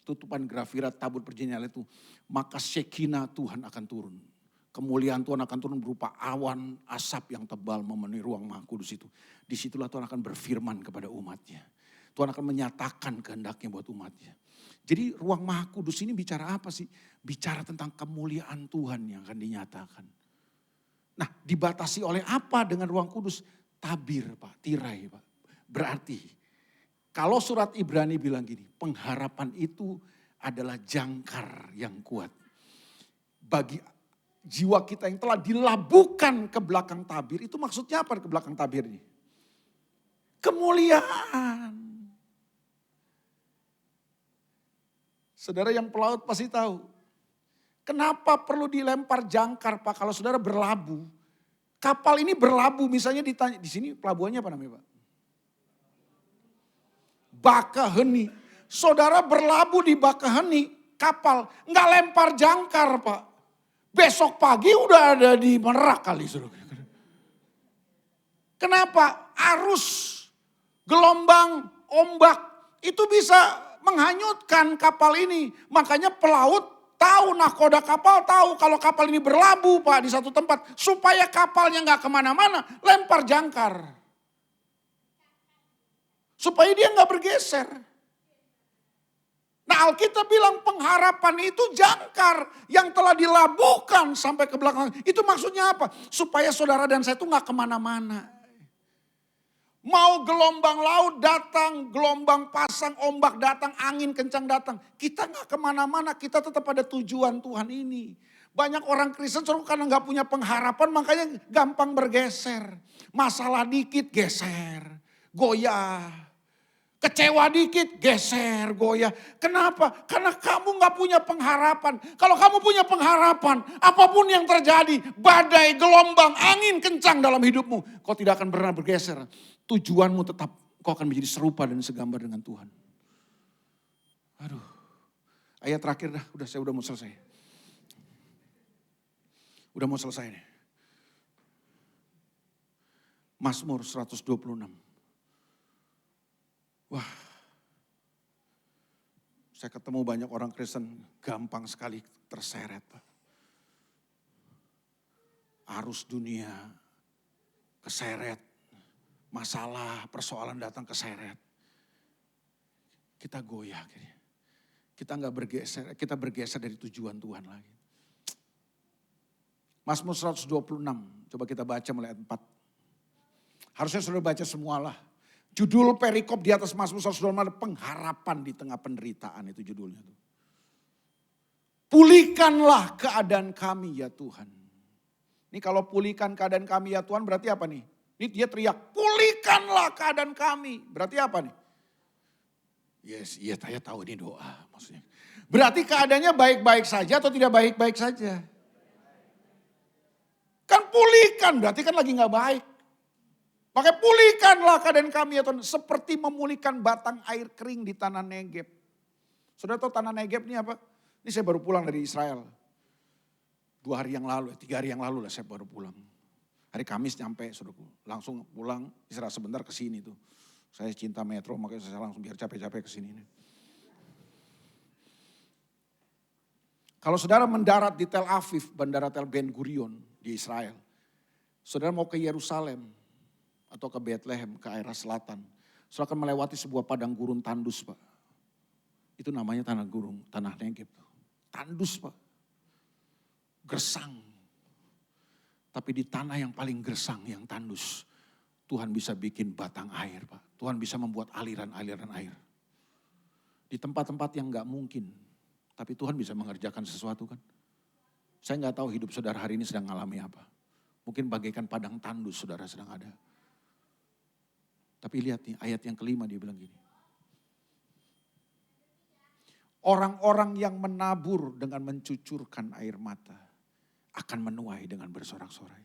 tutupan grafirat tabut perjanjian Allah itu, maka Shekinah Tuhan akan turun. Kemuliaan Tuhan akan turun berupa awan asap yang tebal memenuhi ruang maha kudus itu. Disitulah Tuhan akan berfirman kepada umatnya. Tuhan akan menyatakan kehendaknya buat umatnya. Jadi ruang maha kudus ini bicara apa sih? Bicara tentang kemuliaan Tuhan yang akan dinyatakan. Nah dibatasi oleh apa dengan ruang kudus? Tabir Pak, tirai Pak. Berarti kalau surat Ibrani bilang gini, pengharapan itu adalah jangkar yang kuat. Bagi jiwa kita yang telah dilabuhkan ke belakang tabir, itu maksudnya apa ke belakang tabir ini? Kemuliaan. Saudara yang pelaut pasti tahu. Kenapa perlu dilempar jangkar Pak kalau saudara berlabuh? Kapal ini berlabuh misalnya ditanya, di sini pelabuhannya apa namanya Pak? Bakaheni. Saudara berlabuh di Bakaheni, kapal nggak lempar jangkar Pak. Besok pagi udah ada di Merak kali. Kenapa? Arus, gelombang, ombak itu bisa menghanyutkan kapal ini. Makanya pelaut tahu, nahkoda kapal tahu kalau kapal ini berlabuh Pak di satu tempat. Supaya kapalnya gak kemana-mana, lempar jangkar. Supaya dia gak bergeser. Nah Alkitab bilang pengharapan itu jangkar yang telah dilabuhkan sampai ke belakang. Itu maksudnya apa? Supaya saudara dan saya itu gak kemana-mana. Mau gelombang laut datang, gelombang pasang, ombak datang, angin kencang datang. Kita gak kemana-mana, kita tetap pada tujuan Tuhan ini. Banyak orang Kristen karena gak punya pengharapan makanya gampang bergeser. Masalah dikit geser, goyah. Kecewa dikit, geser, goyah. Kenapa? Karena kamu gak punya pengharapan. Kalau kamu punya pengharapan, apapun yang terjadi, badai, gelombang, angin kencang dalam hidupmu, kau tidak akan pernah bergeser. Tujuanmu tetap, kau akan menjadi serupa dan segambar dengan Tuhan. Aduh, ayat terakhir dah, saya udah mau selesai. Udah mau selesai nih. Mazmur 126. Wah, saya ketemu banyak orang Kristen gampang sekali terseret. Arus dunia keseret, masalah, persoalan datang keseret. Kita goyah. Kita nggak bergeser, kita bergeser dari tujuan Tuhan lagi. Mazmur 126, coba kita baca mulai ayat 4. Harusnya sudah baca semualah. Judul perikop di atas Mazmur 126 ada pengharapan di tengah penderitaan, itu judulnya. Pulihkanlah keadaan kami ya Tuhan. Ini kalau pulihkan keadaan kami ya Tuhan berarti apa nih? Ini dia teriak, pulihkanlah keadaan kami. Berarti apa nih? Yes, iya saya tahu ini doa maksudnya. Berarti keadaannya baik-baik saja atau tidak baik-baik saja? Kan pulihkan, berarti kan lagi gak baik. Maka pulihkanlah keadaan kami ya Tuhan. Seperti memulihkan batang air kering di tanah Negeb. Saudara tahu tanah Negeb ini apa? Ini saya baru pulang dari Israel. 2 hari yang lalu, 3 hari yang lalu lah saya baru pulang. Hari Kamis nyampe, saudaraku. Langsung pulang, istirahat sebentar ke sini tuh. Saya cinta metro, makanya saya langsung biar capek-capek ke sini. Kalau saudara mendarat di Tel Aviv, bandara Tel Ben Gurion di Israel. Saudara mau ke Yerusalem atau ke Bethlehem, ke arah selatan. Saudara akan melewati sebuah padang gurun tandus Pak. Itu namanya tanah Negeb. Tandus Pak. Gersang. Tapi di tanah yang paling gersang, yang tandus, Tuhan bisa bikin batang air Pak. Tuhan bisa membuat aliran-aliran air. Di tempat-tempat yang gak mungkin. Tapi Tuhan bisa mengerjakan sesuatu kan. Saya gak tahu hidup saudara hari ini sedang mengalami apa. Mungkin bagaikan padang tandus saudara sedang ada. Tapi lihat nih ayat yang kelima dia bilang gini. Orang-orang yang menabur dengan mencucurkan air mata akan menuai dengan bersorak-sorai.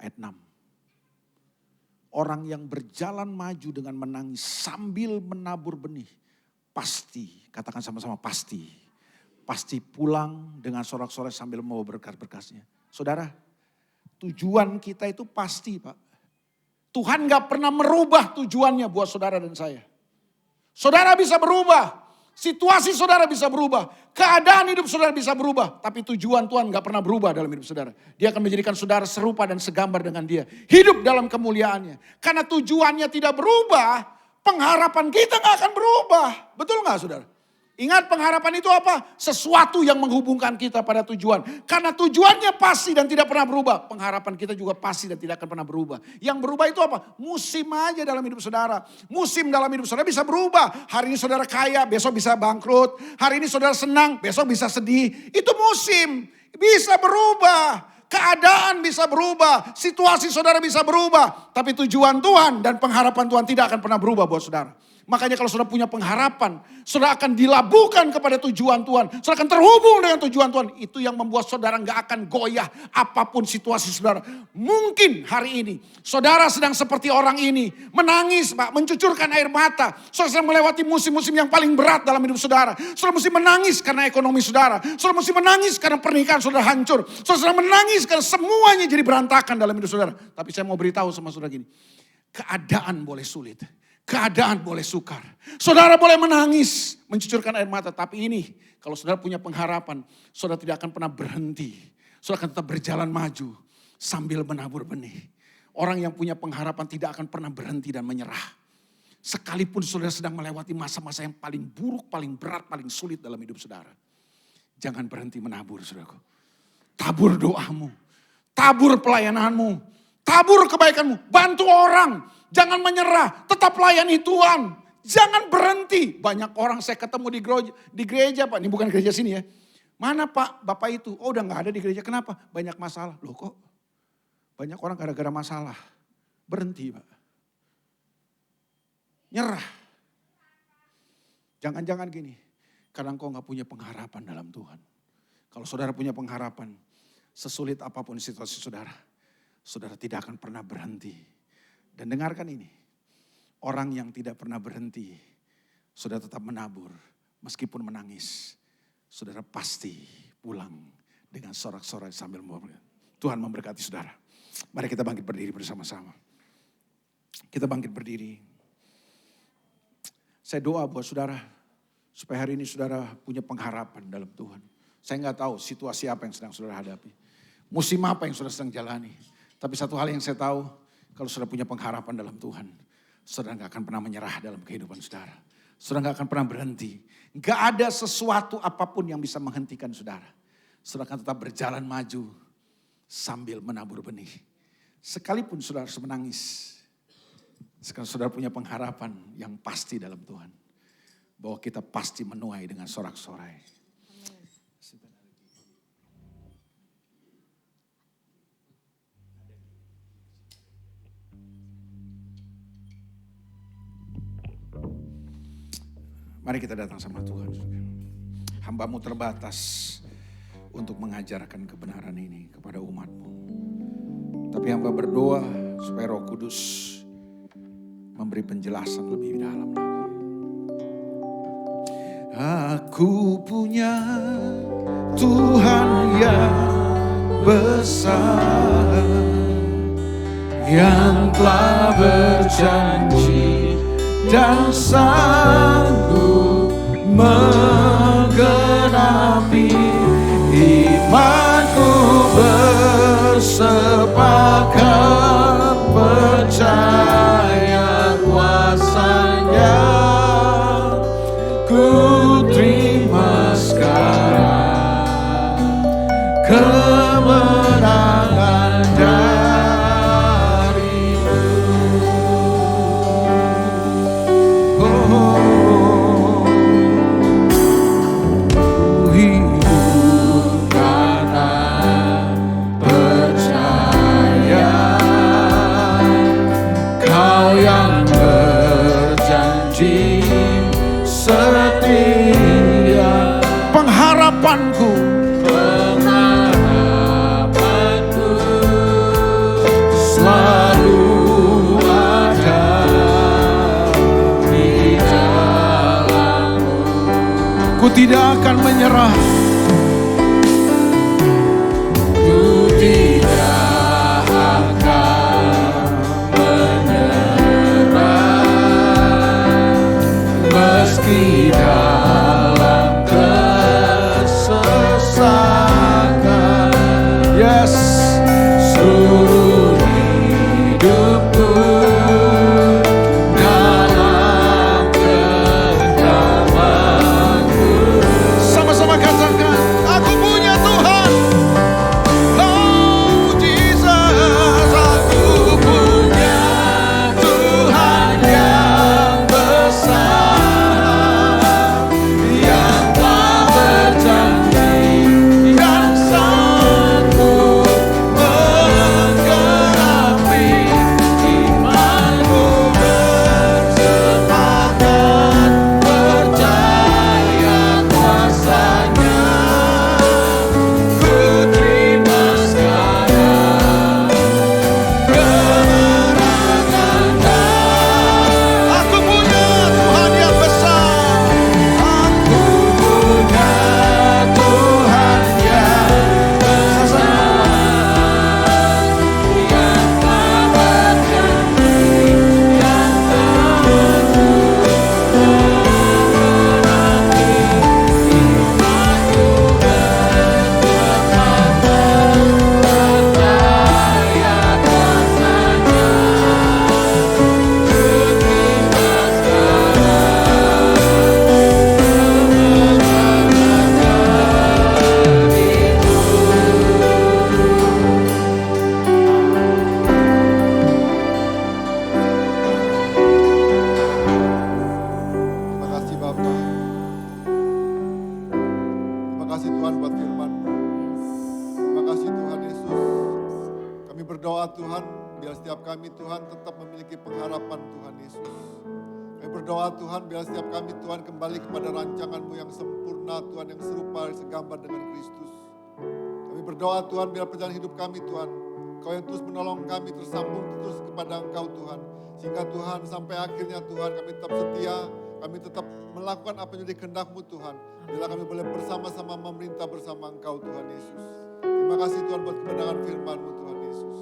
Ayat 6. Orang yang berjalan maju dengan menangis sambil menabur benih. Pasti, katakan sama-sama pasti. Pasti pulang dengan sorak-sorai sambil membawa berkas-berkasnya. Saudara, tujuan kita itu pasti Pak. Tuhan gak pernah merubah tujuannya buat saudara dan saya. Saudara bisa berubah. Situasi saudara bisa berubah. Keadaan hidup saudara bisa berubah. Tapi tujuan Tuhan gak pernah berubah dalam hidup saudara. Dia akan menjadikan saudara serupa dan segambar dengan dia. Hidup dalam kemuliaannya. Karena tujuannya tidak berubah, pengharapan kita gak akan berubah. Betul gak saudara? Ingat pengharapan itu apa? Sesuatu yang menghubungkan kita pada tujuan. Karena tujuannya pasti dan tidak pernah berubah. Pengharapan kita juga pasti dan tidak akan pernah berubah. Yang berubah itu apa? Musim aja dalam hidup saudara. Musim dalam hidup saudara bisa berubah. Hari ini saudara kaya, besok bisa bangkrut. Hari ini saudara senang, besok bisa sedih. Itu musim. Bisa berubah. Keadaan bisa berubah. Situasi saudara bisa berubah. Tapi tujuan Tuhan dan pengharapan Tuhan tidak akan pernah berubah buat saudara. Makanya kalau saudara punya pengharapan, saudara akan dilabuhkan kepada tujuan Tuhan. Saudara akan terhubung dengan tujuan Tuhan. Itu yang membuat saudara gak akan goyah apapun situasi saudara. Mungkin hari ini saudara sedang seperti orang ini. Menangis Pak, mencucurkan air mata. Saudara sedang melewati musim-musim yang paling berat dalam hidup saudara. Saudara mesti menangis karena ekonomi saudara. Saudara mesti menangis karena pernikahan saudara hancur. Saudara sedang menangis karena semuanya jadi berantakan dalam hidup saudara. Tapi saya mau beritahu sama saudara gini. Keadaan boleh sulit. Keadaan boleh sukar. Saudara boleh menangis, mencucurkan air mata. Tapi ini, kalau saudara punya pengharapan, saudara tidak akan pernah berhenti. Saudara akan tetap berjalan maju sambil menabur benih. Orang yang punya pengharapan tidak akan pernah berhenti dan menyerah. Sekalipun saudara sedang melewati masa-masa yang paling buruk, paling berat, paling sulit dalam hidup saudara. Jangan berhenti menabur saudaraku. Tabur doamu, tabur pelayananmu, tabur kebaikanmu, bantu orang. Jangan menyerah, tetap layani Tuhan. Jangan berhenti. Banyak orang saya ketemu di gereja Pak. Ini bukan gereja sini ya. Mana Pak, Bapak itu? Oh udah gak ada di gereja. Kenapa? Banyak masalah. Loh kok banyak orang gara-gara masalah. Berhenti Pak. Nyerah. Jangan-jangan gini. Karena engkau gak punya pengharapan dalam Tuhan. Kalau saudara punya pengharapan, sesulit apapun situasi saudara, saudara tidak akan pernah berhenti. Dan dengarkan ini, orang yang tidak pernah berhenti, saudara tetap menabur, meskipun menangis, saudara pasti pulang dengan sorak-sorai sambil membawa. Tuhan memberkati saudara. Mari kita bangkit berdiri bersama-sama. Kita bangkit berdiri. Saya doa buat saudara, supaya hari ini saudara punya pengharapan dalam Tuhan. Saya nggak tahu situasi apa yang sedang saudara hadapi. Musim apa yang saudara sedang jalani. Tapi satu hal yang saya tahu, kalau saudara punya pengharapan dalam Tuhan, saudara gak akan pernah menyerah dalam kehidupan saudara. Saudara gak akan pernah berhenti. Gak ada sesuatu apapun yang bisa menghentikan saudara. Saudara akan tetap berjalan maju sambil menabur benih. Sekalipun saudara harus menangis. Sekarang saudara punya pengharapan yang pasti dalam Tuhan. Bahwa kita pasti menuai dengan sorak-sorai. Mari kita datang sama Tuhan. Hamba-Mu terbatas untuk mengajarkan kebenaran ini kepada umat-Mu. Tapi hamba berdoa supaya Roh Kudus memberi penjelasan lebih dalam lagi. Aku punya Tuhan yang besar, yang telah berjanji dan sanggup menggenapi. Imanku bersepakat percaya kuasa-Nya. Ku terima sekarang kemenangan darimu. Oh, Kau yang berjanji setia, pengharapanku selalu ada di dalam-Mu. Ku tidak akan menyerah. Ku tidak akan menyerah meski dalam kesesakan. Yes, seluruh hidupku dalam genggaman-Mu. Sama-sama katakan, aku punya Tuhan. Oh Jesus, aku punya Tuhan yang besar, yang telah berjanji dan sanggup menggenapi imanku, bersepakat percaya kuasa-Nya. Ku terima sekarang kemenangan. Aku punya Tuhan yang besar. Aku punya Tuhan yang besar, yang telah berjanji dan sanggup menggenapi imanku, bersepakat percaya kuasa-Nya. Ku terima Terima kasih Bapa. Terima kasih Tuhan buat firman-Mu. Terima kasih Tuhan Yesus. Kami berdoa Tuhan, biar setiap kami Tuhan tetap memiliki pengharapan Tuhan Yesus. Kami berdoa Tuhan, biar setiap kami Tuhan kembali kepada rancangan-Mu yang sempurna Tuhan, yang serupa, segambar dengan Kristus. Kami berdoa Tuhan, biar perjalanan hidup kami Tuhan, Kau yang terus menolong kami tersambung terus kepada Engkau Tuhan. Sehingga Tuhan sampai akhirnya Tuhan kami tetap setia, kami tetap melakukan apa yang jadi kehendak-Mu Tuhan. Bila kami boleh bersama-sama memerintah bersama Engkau Tuhan Yesus. Terima kasih Tuhan buat kebenaran firman-Mu Tuhan Yesus.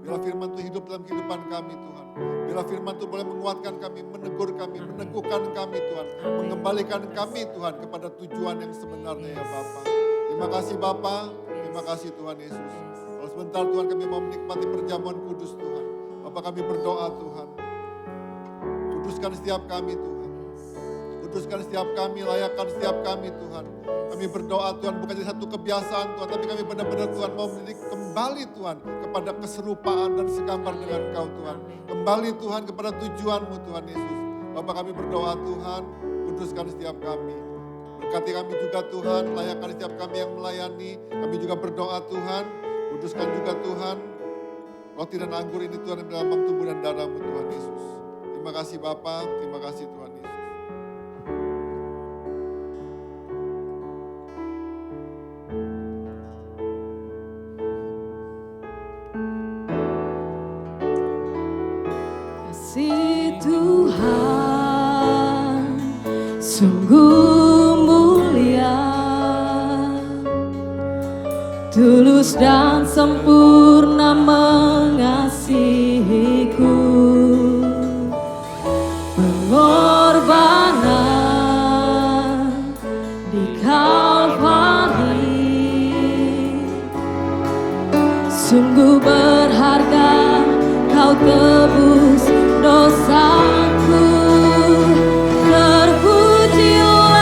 Bila firman itu hidup dalam kehidupan kami Tuhan. Bila firman itu boleh menguatkan kami, menegur kami, meneguhkan kami Tuhan. Mengembalikan kami Tuhan kepada tujuan yang sebenarnya ya Bapa. Terima kasih Bapa, terima kasih Tuhan Yesus. Kalau sebentar Tuhan kami mau menikmati perjamuan kudus Tuhan. Bapa kami berdoa Tuhan. Kuduskan setiap kami Tuhan. Kuduskan setiap kami, layakkan setiap kami Tuhan. Kami berdoa Tuhan bukan jadi satu kebiasaan Tuhan, tapi kami benar-benar Tuhan mau menjadi kembali Tuhan kepada keserupaan dan segambar dengan Engkau Tuhan. Kembali Tuhan kepada tujuan-Mu Tuhan Yesus. Bapak kami berdoa Tuhan, kuduskan setiap kami. Berkati kami juga Tuhan, layakkan setiap kami yang melayani. Kami juga berdoa Tuhan, kuduskan juga Tuhan. Roti dan anggur ini Tuhan yang dalam tubuh dan darah-Mu Tuhan Yesus. Terima kasih Bapa, terima kasih Tuhan Yesus. Kasih Tuhan sungguh mulia, tulus dan sempurna mengasihiku. Pengorbanan di Kalvari sungguh berharga, Kau tebus dosaku. Terpujilah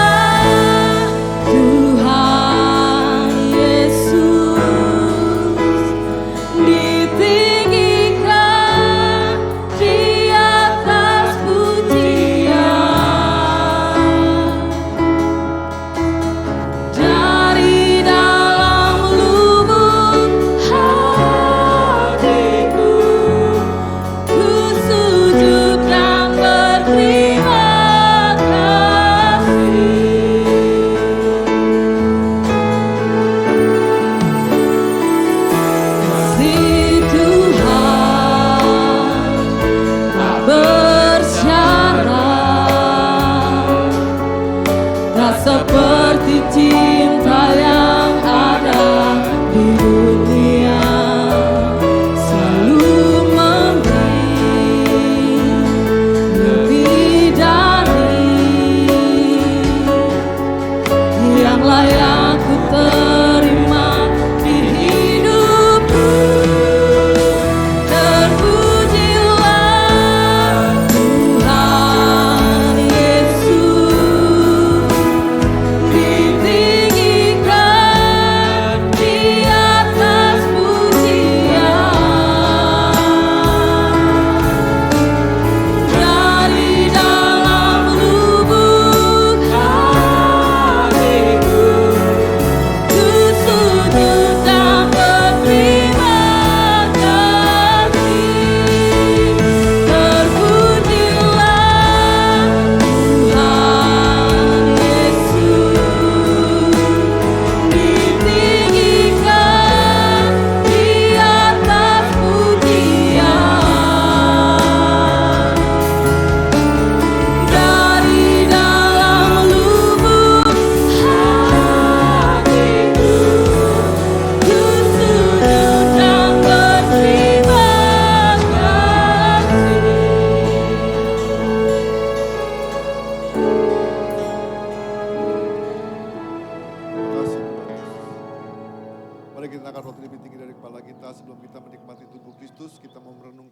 Tuhan Yesus,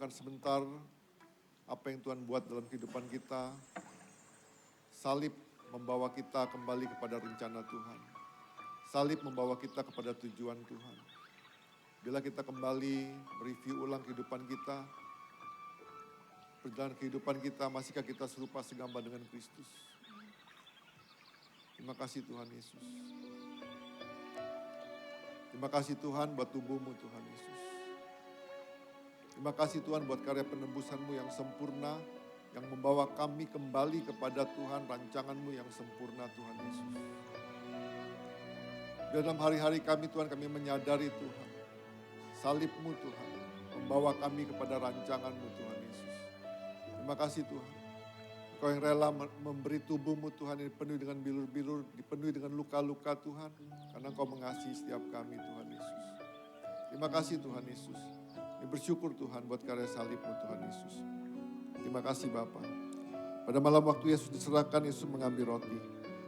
renungkan sebentar apa yang Tuhan buat dalam kehidupan kita. Salib membawa kita kembali kepada rencana Tuhan. Salib membawa kita kepada tujuan Tuhan. Bila kita kembali mereview ulang kehidupan kita, perjalanan kehidupan kita, masihkah kita serupa segambar dengan Kristus? Terima kasih Tuhan Yesus. Terima kasih Tuhan buat tubuhmu Tuhan Yesus. Terima kasih Tuhan buat karya penebusanmu yang sempurna, yang membawa kami kembali kepada Tuhan, rancanganmu yang sempurna Tuhan Yesus. Dalam hari-hari kami Tuhan, kami menyadari Tuhan, salibmu Tuhan, membawa kami kepada rancanganmu Tuhan Yesus. Terima kasih Tuhan. Kau yang rela memberi tubuhmu Tuhan ini penuh dengan bilur-bilur, dipenuhi dengan luka-luka Tuhan. Karena Kau mengasihi setiap kami Tuhan Yesus. Terima kasih Tuhan Yesus. Kami bersyukur Tuhan buat karya salibmu Tuhan Yesus. Terima kasih Bapa. Pada malam waktu Yesus diserahkan, Yesus mengambil roti.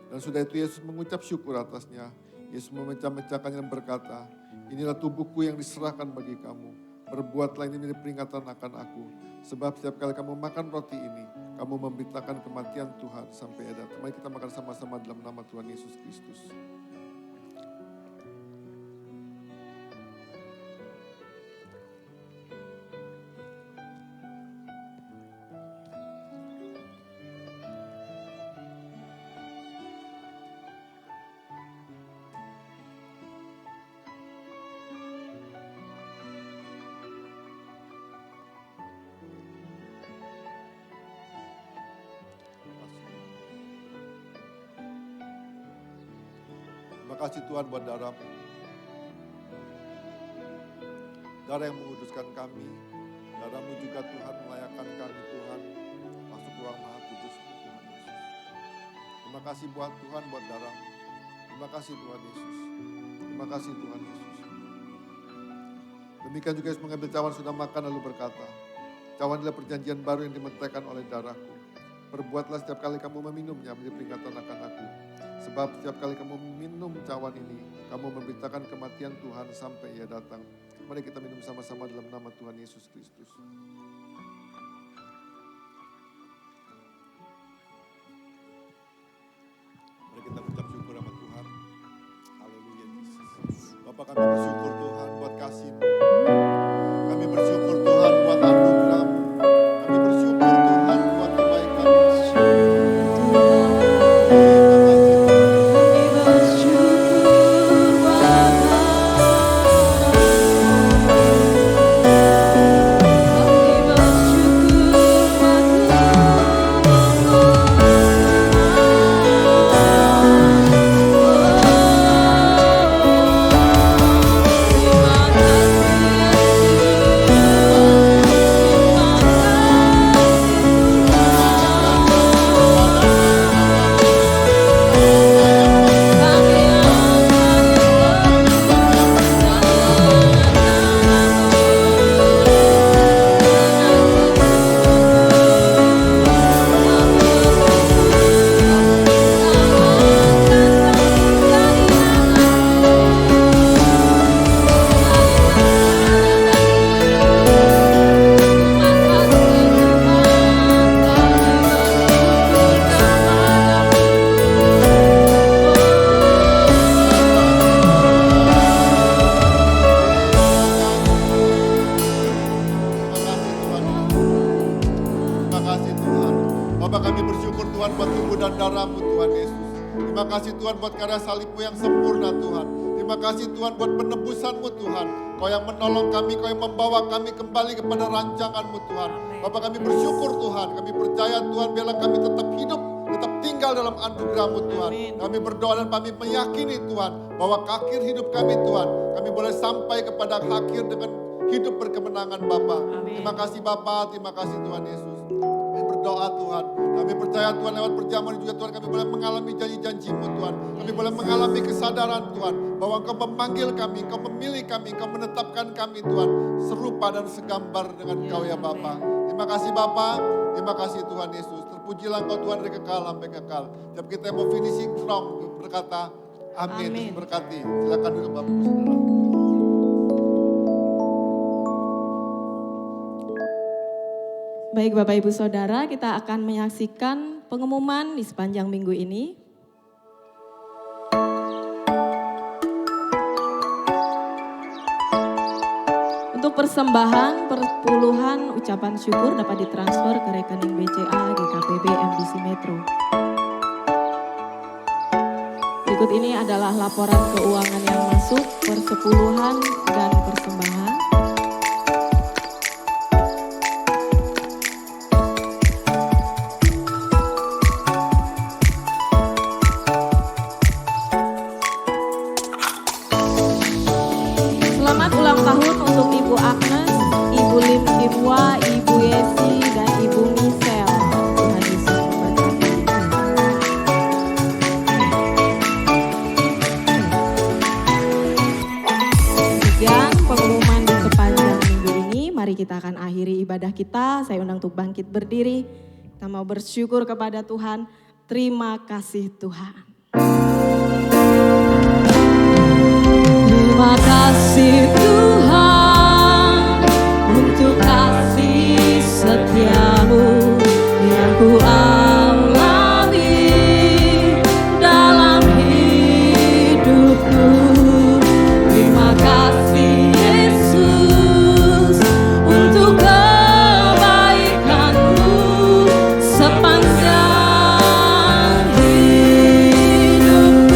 Dan sudah itu Yesus mengucap syukur atasnya. Yesus memecah-mecahkannya dan berkata, inilah tubuhku yang diserahkan bagi kamu. Berbuatlah ini menjadi peringatan akan aku. Sebab setiap kali kamu makan roti ini, kamu memberitakan kematian Tuhan sampai ia datang. Mari kita makan sama-sama dalam nama Tuhan Yesus Kristus. Terima kasih Tuhan buat darah-Mu. Darah yang menguduskan kami. Darah-Mu juga Tuhan melayakkan kami Tuhan masuk ruang Maha Kudus Tuhan Yesus. Terima kasih buat Tuhan buat darah-Mu. Terima kasih Tuhan Yesus. Terima kasih Tuhan Yesus. Demikian juga Yesus mengambil cawan sudah makan lalu berkata, cawan adalah perjanjian baru yang dimeteraikan oleh darahku. Perbuatlah setiap kali kamu meminumnya menjadi peringatan akan aku. Sebab setiap kali kamu minum cawan ini, kamu memberitakan kematian Tuhan sampai ia datang. Mari kita minum sama-sama dalam nama Tuhan Yesus Kristus. Mari kita ucap syukur sama Tuhan. Haleluya Yesus. Bapak kami bersyukur Tuhan buat kasih-Mu. Kami bersyukur Tuhan buat anugerah-Mu. Kami bersyukur Tuhan buat kebaikan-Mu. Buat karya salib-Mu yang sempurna Tuhan. Terima kasih Tuhan buat penebusan-Mu Tuhan. Kau yang menolong kami, Kau yang membawa kami kembali kepada rancangan-Mu Tuhan. Bapak kami bersyukur Tuhan, kami percaya Tuhan biarlah kami tetap hidup, tetap tinggal dalam anugerah-Mu Tuhan. Kami berdoa dan kami meyakini Tuhan bahwa akhir hidup kami Tuhan, kami boleh sampai kepada akhir dengan hidup berkemenangan Bapa. Terima kasih Bapa, terima kasih Tuhan Yesus. Kami berdoa Tuhan, kami percaya Tuhan lewat perjamuan juga Tuhan kami boleh mengalami janji-janji-Mu Tuhan. Kami boleh mengalami kesadaran Tuhan bahwa Engkau memanggil kami, Engkau memilih kami, Engkau menetapkan kami Tuhan serupa dan segambar dengan Engkau ya Bapa. Terima kasih Bapa, terima kasih Tuhan Yesus. Terpujilah Engkau Tuhan dari kekal sampai kekal. Setiap kita yang mau finishing strong berkata amin. Terus berkati. Silakan duduk Bapak Saudara. Baik Bapak Ibu Saudara, kita akan menyaksikan pengumuman di sepanjang minggu ini. Untuk persembahan perpuluhan ucapan syukur dapat ditransfer ke rekening BCA GKPB MDC Metro. Berikut ini adalah laporan keuangan yang masuk, persepuluhan dan persembahan. Selamat ulang tahun untuk Ibu Agnes, Ibu Lim Kimwa, Ibu Yesi, dan Ibu Michelle. Tuhan Yesus memberkati. Demikian pengumuman di sepanjang minggu ini. Mari kita akan akhiri ibadah kita. Saya undang untuk bangkit berdiri. Kita mau bersyukur kepada Tuhan. Terima kasih Tuhan. Terima kasih Tuhan untuk kasih setiamu yang ku alami dalam hidupku. Terima kasih Yesus untuk kebaikan-Mu sepanjang hidupku.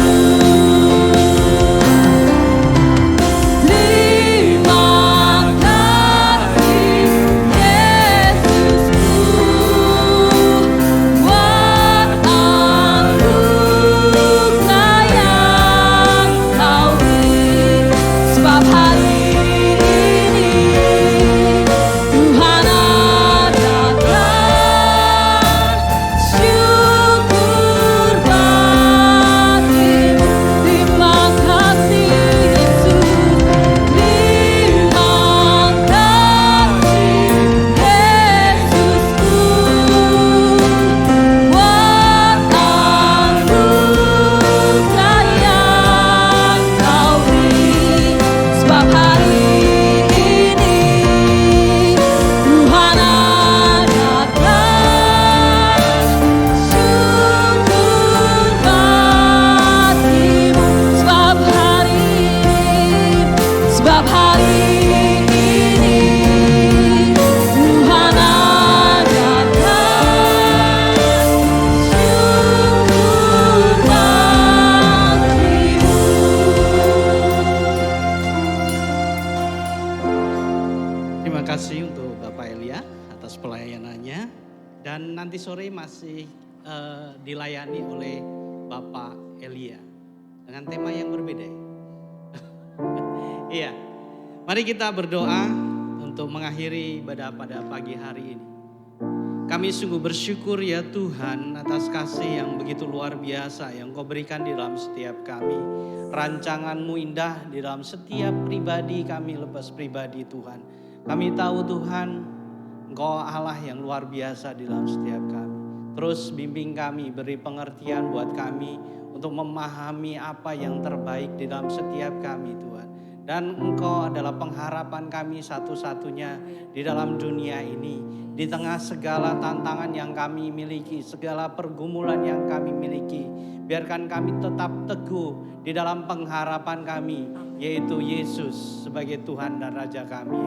Dan nanti sore masih dilayani oleh Bapak Elia dengan tema yang berbeda. Iya, mari kita berdoa untuk mengakhiri ibadah pada pagi hari ini. Kami sungguh bersyukur ya Tuhan atas kasih yang begitu luar biasa yang Kau berikan di dalam setiap kami. Rancangan-Mu indah di dalam setiap pribadi kami lepas pribadi Tuhan. Kami tahu Tuhan Engkau Allah yang luar biasa di dalam setiap kami. Terus bimbing kami, beri pengertian buat kami untuk memahami apa yang terbaik di dalam setiap kami Tuhan. Dan Engkau adalah pengharapan kami satu-satunya di dalam dunia ini. Di tengah segala tantangan yang kami miliki, segala pergumulan yang kami miliki. Biarkan kami tetap teguh di dalam pengharapan kami, yaitu Yesus sebagai Tuhan dan Raja kami.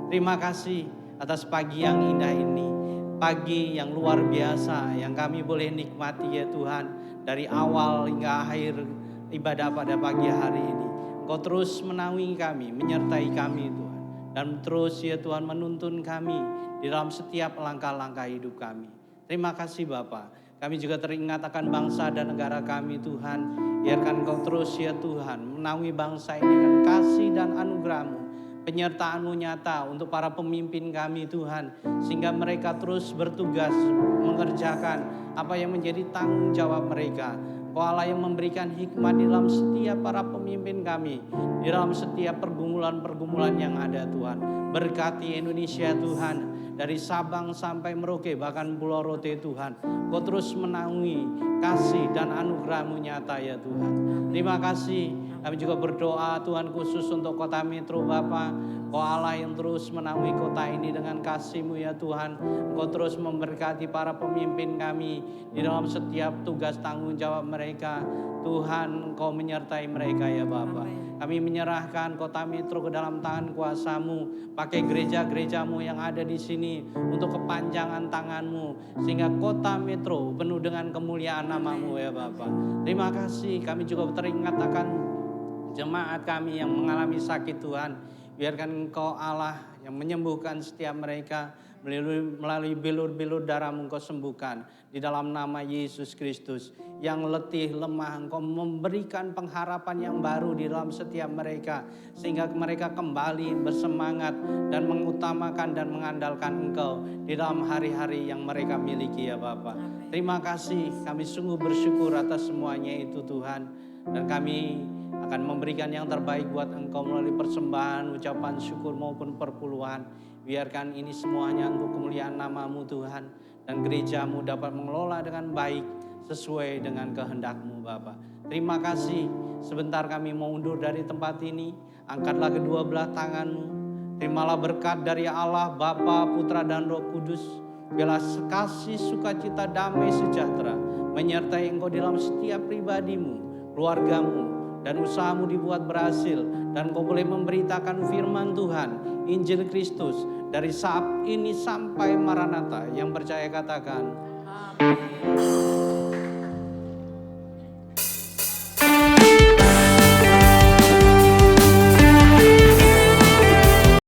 Terima kasih atas pagi yang indah ini. Pagi yang luar biasa yang kami boleh nikmati ya Tuhan. Dari awal hingga akhir ibadah pada pagi hari ini. Engkau terus menaungi kami, menyertai kami Tuhan. Dan terus ya Tuhan menuntun kami di dalam setiap langkah-langkah hidup kami. Terima kasih Bapa. Kami juga teringat akan bangsa dan negara kami Tuhan. Biarkan Engkau terus ya Tuhan menaungi bangsa ini dengan kasih dan anugerah-Mu. Penyertaan-Mu nyata untuk para pemimpin kami Tuhan. Sehingga mereka terus bertugas mengerjakan apa yang menjadi tanggung jawab mereka. Kau Allah yang memberikan hikmat di dalam setiap para pemimpin kami. Di dalam setiap pergumulan-pergumulan yang ada Tuhan. Berkati Indonesia Tuhan. dari Sabang sampai Merauke, bahkan Pulau Rote Tuhan. Kau terus menaungi kasih dan anugerah-Mu nyata ya Tuhan. Terima kasih. Kami juga berdoa Tuhan khusus untuk Kota Metro Bapa. Kau Allah yang terus menaungi kota ini dengan kasih-Mu ya Tuhan. Kau terus memberkati para pemimpin kami di dalam setiap tugas tanggung jawab mereka. Tuhan, Engkau menyertai mereka ya Bapa. Kami menyerahkan Kota Metro ke dalam tangan kuasa-Mu. Pakai gereja-gereja-Mu yang ada di sini untuk kepanjangan tangan-Mu. Sehingga Kota Metro penuh dengan kemuliaan nama-Mu ya Bapa. Terima kasih. Kami juga teringat akan jemaat kami yang mengalami sakit Tuhan. Biarkan Engkau Allah yang menyembuhkan setiap mereka. Melalui bilur-bilur darah-Mu Engkau sembuhkan. Di dalam nama Yesus Kristus. Yang letih, lemah, Engkau memberikan pengharapan yang baru di dalam setiap mereka. Sehingga mereka kembali bersemangat dan mengutamakan dan mengandalkan Engkau. Di dalam hari-hari yang mereka miliki ya Bapa. Terima kasih, kami sungguh bersyukur atas semuanya itu Tuhan. Dan kami akan memberikan yang terbaik buat Engkau melalui persembahan, ucapan syukur maupun perpuluhan. Biarkan ini semuanya untuk kemuliaan nama-Mu Tuhan. Dan gereja-Mu dapat mengelola dengan baik sesuai dengan kehendak-Mu Bapa. Terima kasih. Sebentar kami mau undur dari tempat ini. Angkatlah kedua belah tangan-Mu. Terimalah berkat dari Allah Bapa, Putra dan Roh Kudus. Biarlah kasih, sukacita, damai, sejahtera menyertai Engkau dalam setiap pribadi-Mu, keluarga-Mu, dan usahamu dibuat berhasil. Dan Kau boleh memberitakan firman Tuhan, Injil Kristus, dari saat ini sampai Maranatha. Yang percaya katakan, amin.